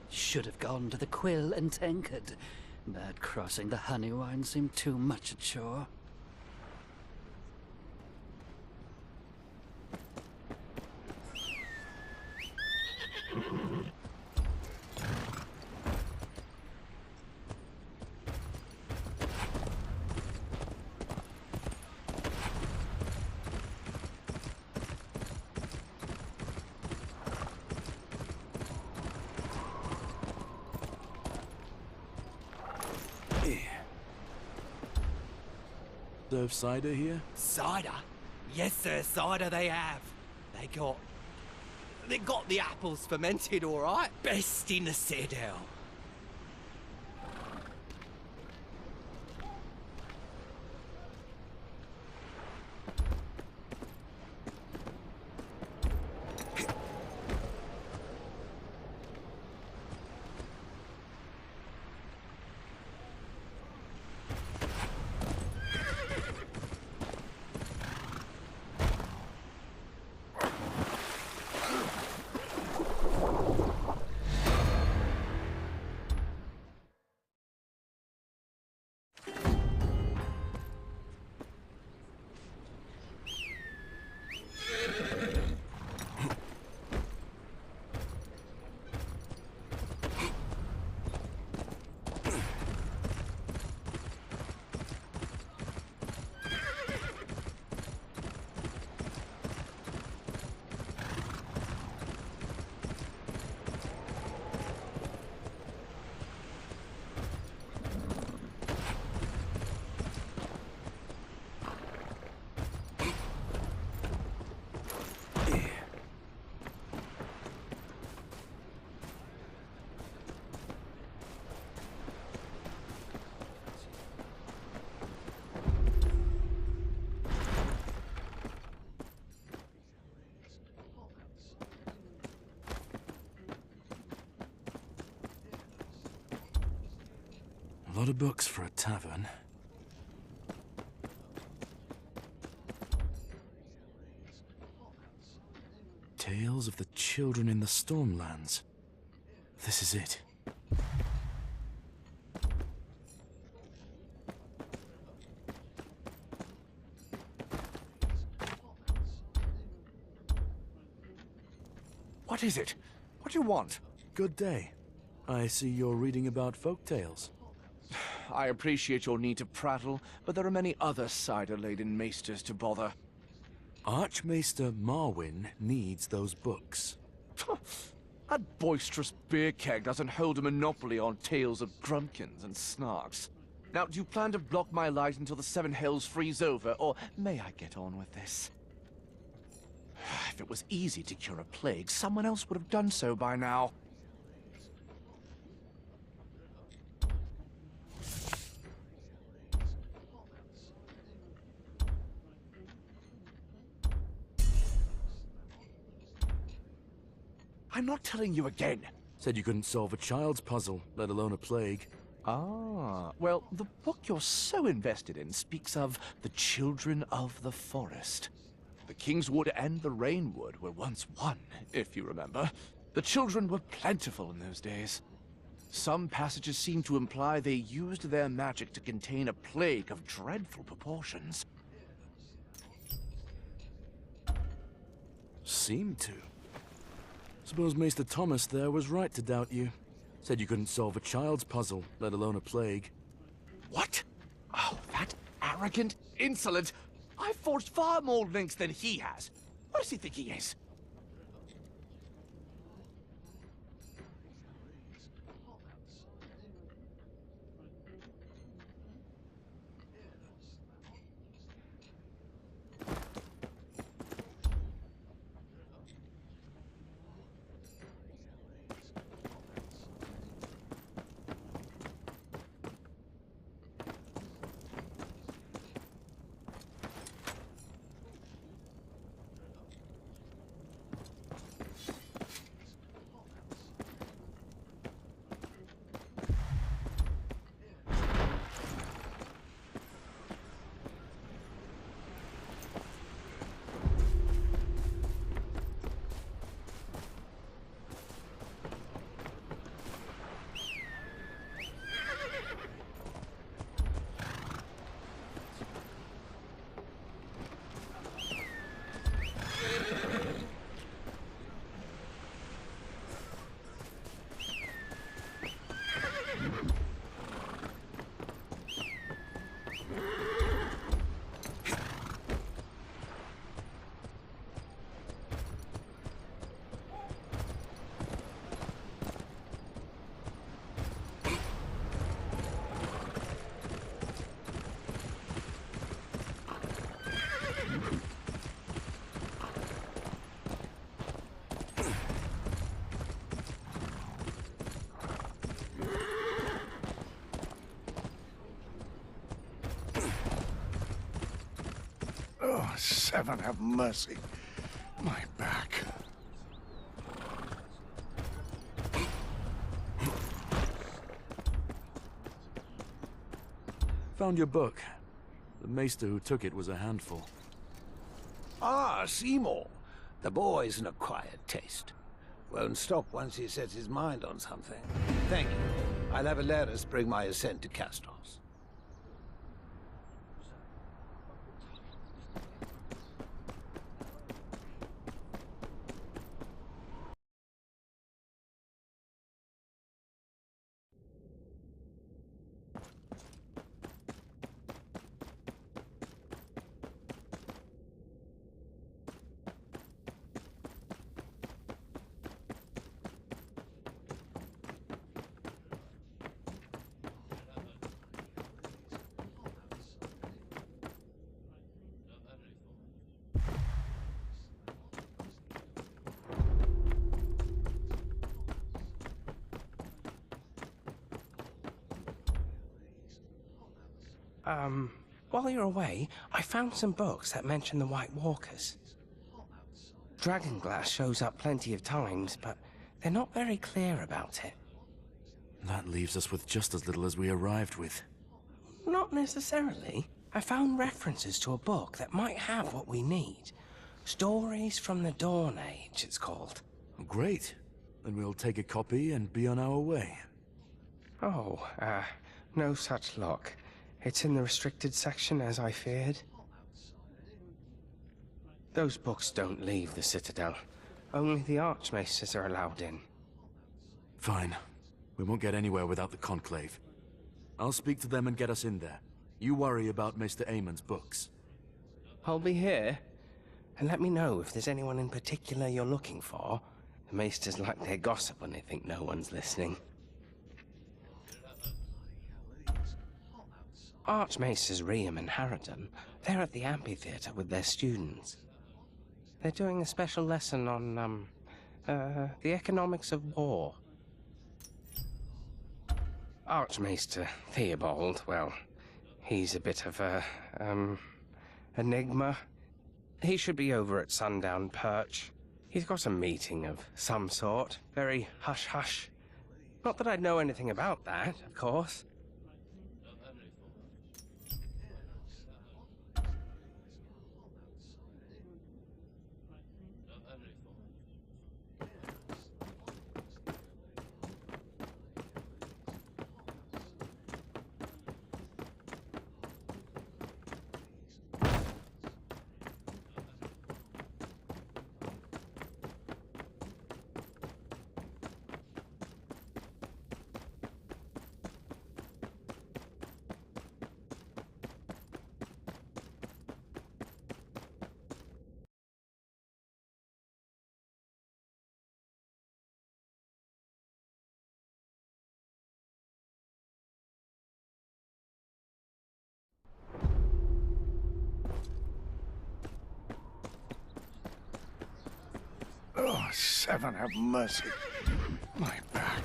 Should have gone to the Quill and Tankard. But crossing the honey wine seemed too much a chore. Serve cider here? Cider? Yes, sir, cider they have. They got the apples fermented all right. Best in the Citadel. A lot of books for a tavern. Tales of the children in the Stormlands. This is it. What is it? What do you want? Good day. I see you're reading about folk tales. I appreciate your need to prattle, but there are many other cider-laden maesters to bother. Archmaester Marwyn needs those books. That boisterous beer keg doesn't hold a monopoly on tales of grumpkins and snarks. Now, do you plan to block my light until the Seven Hells freeze over, or may I get on with this? If it was easy to cure a plague, someone else would have done so by now. I'm not telling you again. Said you couldn't solve a child's puzzle, let alone a plague. Ah, well, the book you're so invested in speaks of the children of the forest. The Kingswood and the Rainwood were once one, if you remember. The children were plentiful in those days. Some passages seem to imply they used their magic to contain a plague of dreadful proportions. Seemed to. Suppose Maester Thomas there was right to doubt you. Said you couldn't solve a child's puzzle, let alone a plague. What? Oh, that arrogant, insolent... I've forged far more links than he has. What does he think he is? Oh, Seven have mercy. My back. Found your book. The maester who took it was a handful. Ah, Seymour. The boy's an acquired taste. Won't stop once he sets his mind on something. Thank you. I'll have Alaris bring my ascent to Castos. While you're away, I found some books that mention the White Walkers. Dragonglass shows up plenty of times, but they're not very clear about it. That leaves us with just as little as we arrived with. Not necessarily. I found references to a book that might have what we need. Stories from the Dawn Age, it's called. Great. Then we'll take a copy and be on our way. Oh, no such luck. It's in the restricted section, as I feared. Those books don't leave the Citadel. Only the Archmaesters are allowed in. Fine. We won't get anywhere without the Conclave. I'll speak to them and get us in there. You worry about Maester Aemon's books. I'll be here. And let me know if there's anyone in particular you're looking for. The Maesters like their gossip when they think no one's listening. Archmaesters Riem and Harridan, they're at the amphitheater with their students. They're doing a special lesson on, the economics of war. Archmaester Theobald, well, he's a bit of a, enigma. He should be over at Sundown Perch. He's got a meeting of some sort. Very hush-hush. Not that I'd know anything about that, of course. Oh, Seven, have mercy. My back.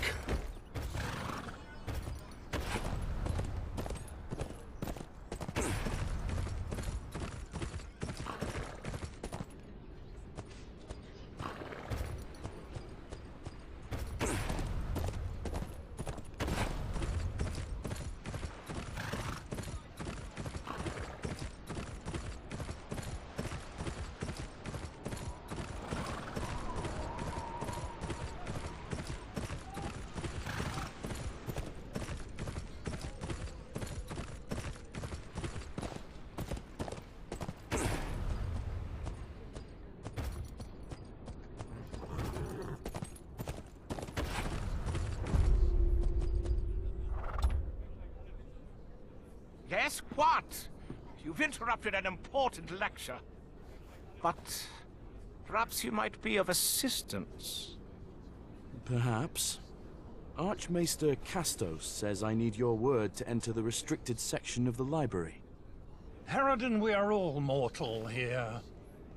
Yes, what? You've interrupted an important lecture. But perhaps you might be of assistance. Perhaps. Archmaester Castos says I need your word to enter the restricted section of the library. Harridan, we are all mortal here.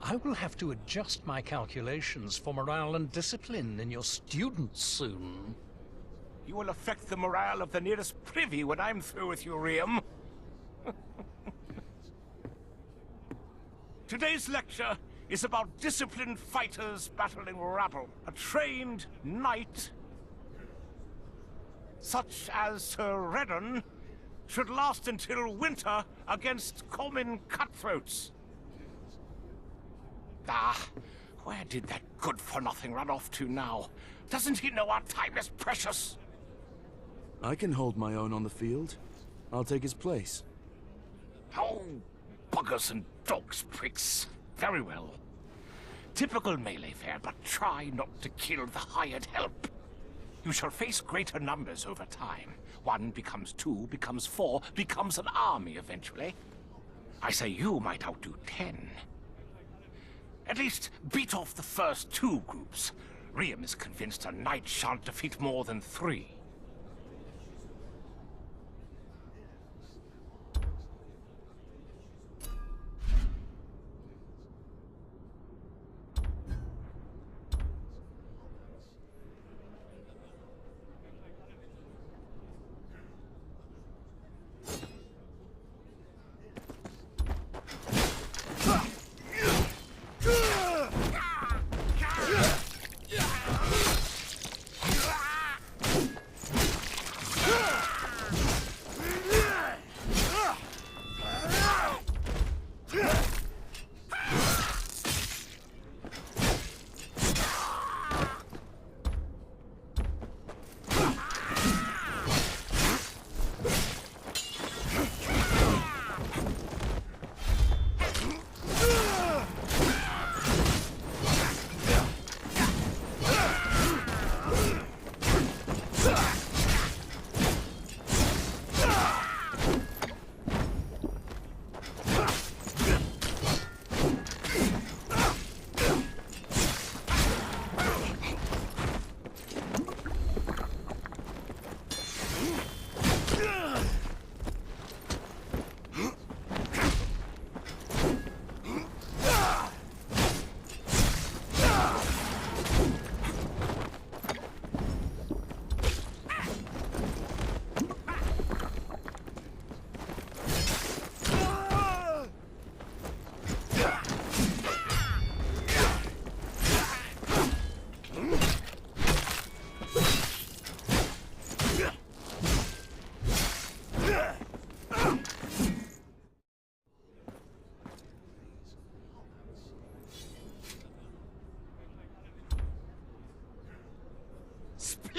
I will have to adjust my calculations for morale and discipline in your students soon. You will affect the morale of the nearest privy when I'm through with you, Riam. Today's lecture is about disciplined fighters battling rabble. A trained knight, such as Sir Redden, should last until winter against common cutthroats. Ah, where did that good-for-nothing run off to now? Doesn't he know our time is precious? I can hold my own on the field. I'll take his place. Oh, buggers and dogs, pricks. Very well. Typical melee fare, but try not to kill the hired help. You shall face greater numbers over time. 1 becomes 2, becomes 4, becomes an army eventually. I say you might outdo 10. At least beat off the first 2 groups. Riam is convinced a knight shan't defeat more than 3.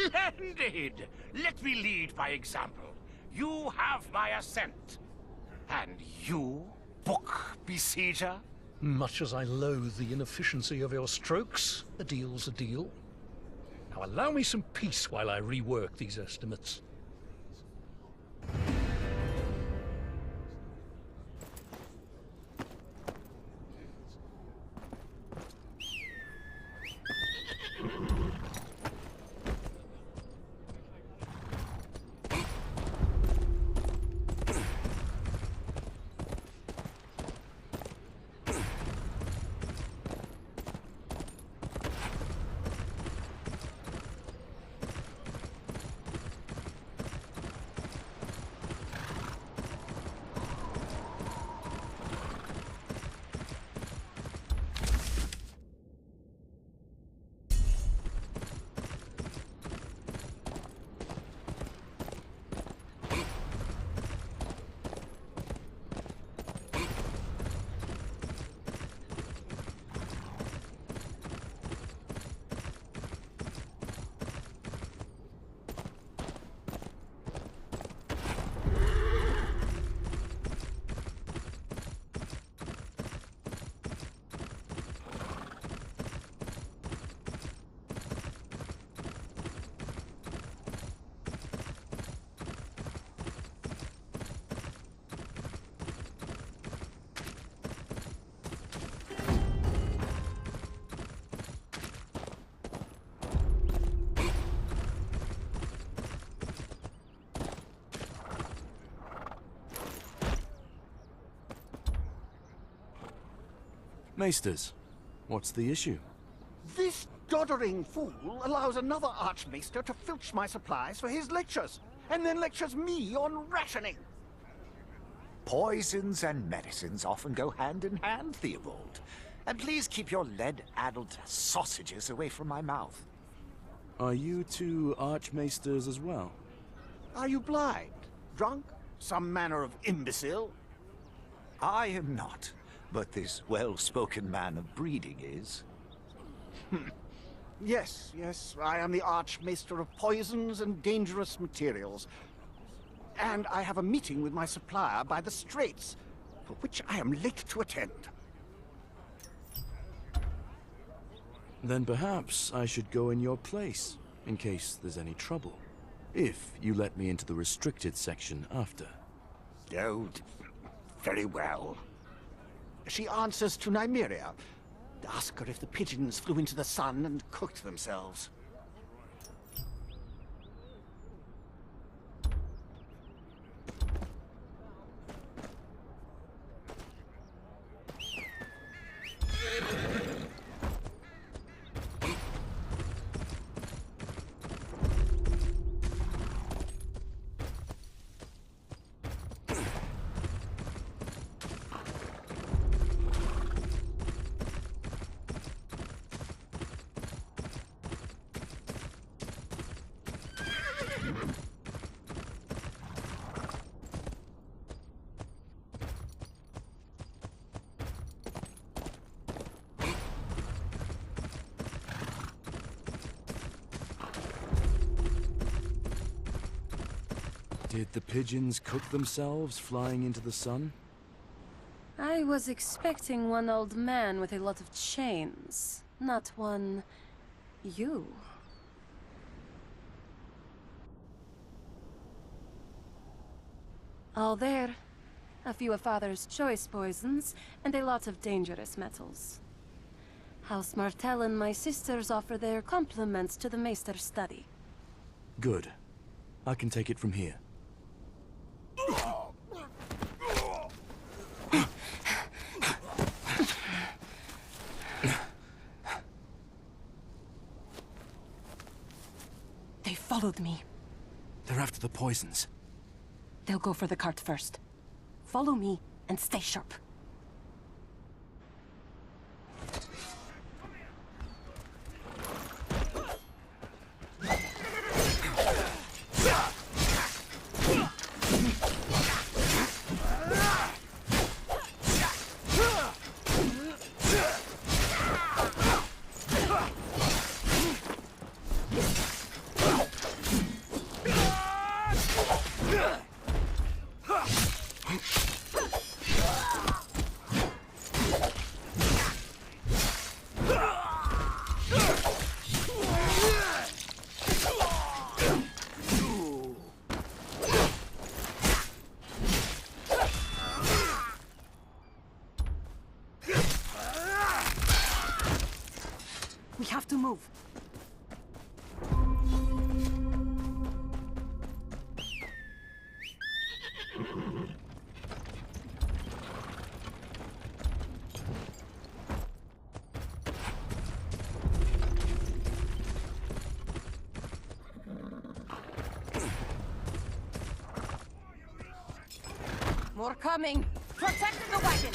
Splendid! Let me lead by example. You have my assent. And you, book besieger? Much as I loathe the inefficiency of your strokes, a deal's a deal. Now allow me some peace while I rework these estimates. Maesters, what's the issue? This doddering fool allows another archmaester to filch my supplies for his lectures, and then lectures me on rationing. Poisons and medicines often go hand in hand, Theobald. And please keep your lead-addled sausages away from my mouth. Are you two archmaesters as well? Are you blind? Drunk? Some manner of imbecile? I am not, but this well-spoken man of breeding is. Yes, I am the Archmaester of Poisons and Dangerous Materials. And I have a meeting with my supplier by the Straits, for which I am late to attend. Then perhaps I should go in your place, in case there's any trouble. If you let me into the restricted section after. Oh, very well. She answers to Nymeria. Ask her if the pigeons flew into the sun and cooked themselves. Did the pigeons cook themselves flying into the sun? I was expecting one old man with a lot of chains, not one... you. All there. A few of Father's choice poisons, and a lot of dangerous metals. House Martell and my sisters offer their compliments to the Maester's study. Good. I can take it from here. They followed me. They're after the poisons. They'll go for the cart first. Follow me and stay sharp. have to move. More coming! Protect the wagon!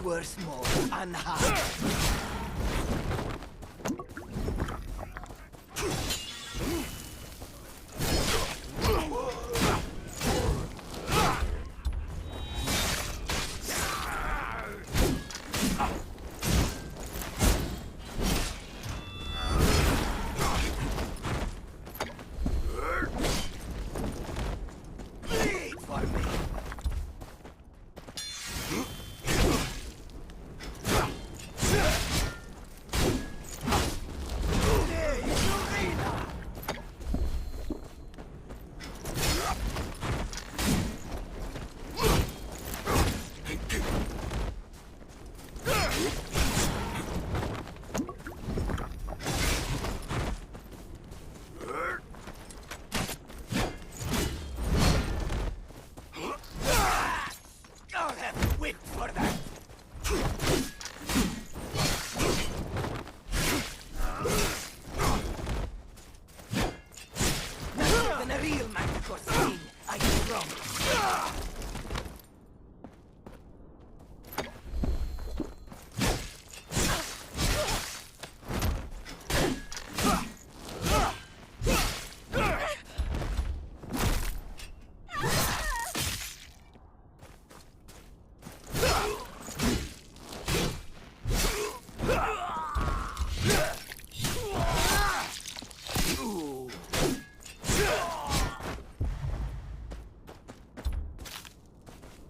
Worth more unharmed.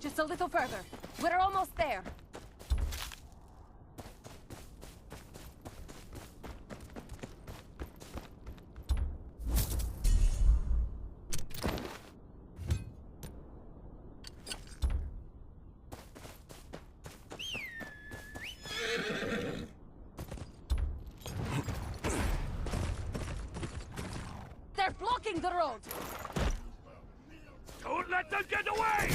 Just a little further. We're almost there. They're blocking the road! Don't let them get away!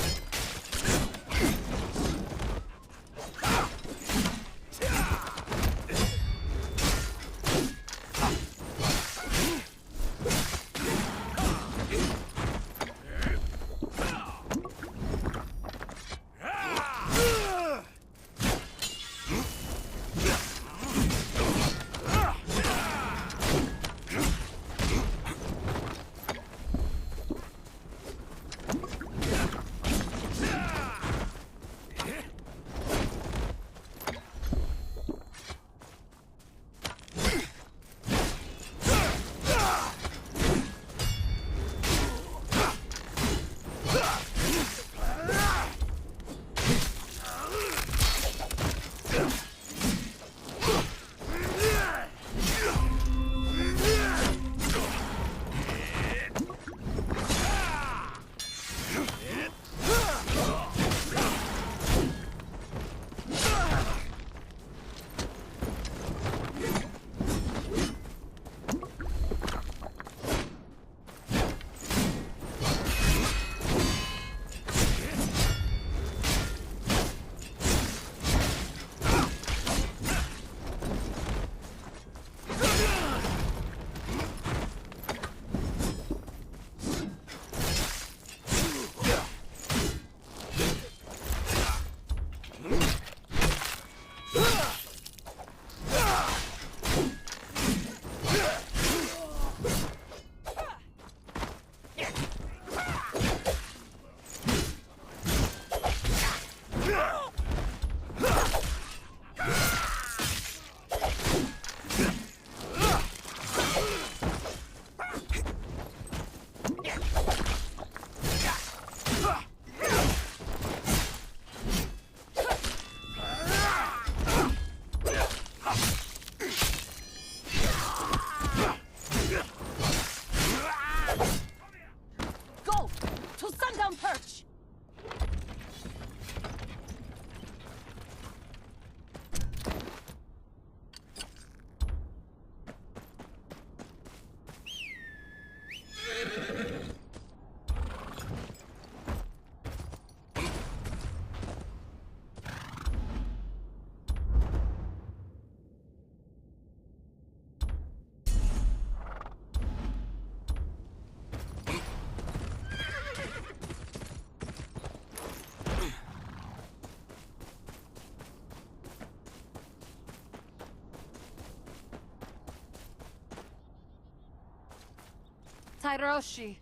Tyroshi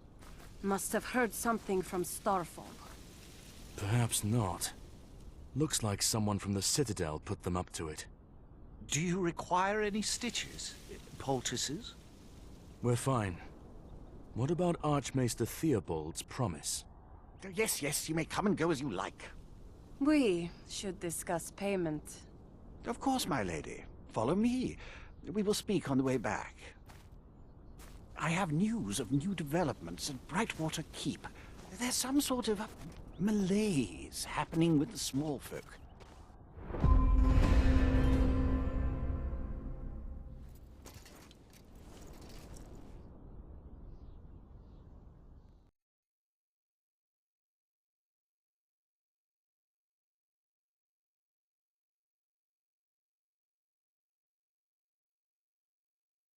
must have heard something from Starfall. Perhaps not. Looks like someone from the Citadel put them up to it. Do you require any stitches? Poultices? We're fine. What about Archmaester Theobald's promise? Yes, yes, you may come and go as you like. We should discuss payment. Of course, my lady. Follow me. We will speak on the way back. I have news of new developments at Brightwater Keep. There's some sort of malaise happening with the small folk.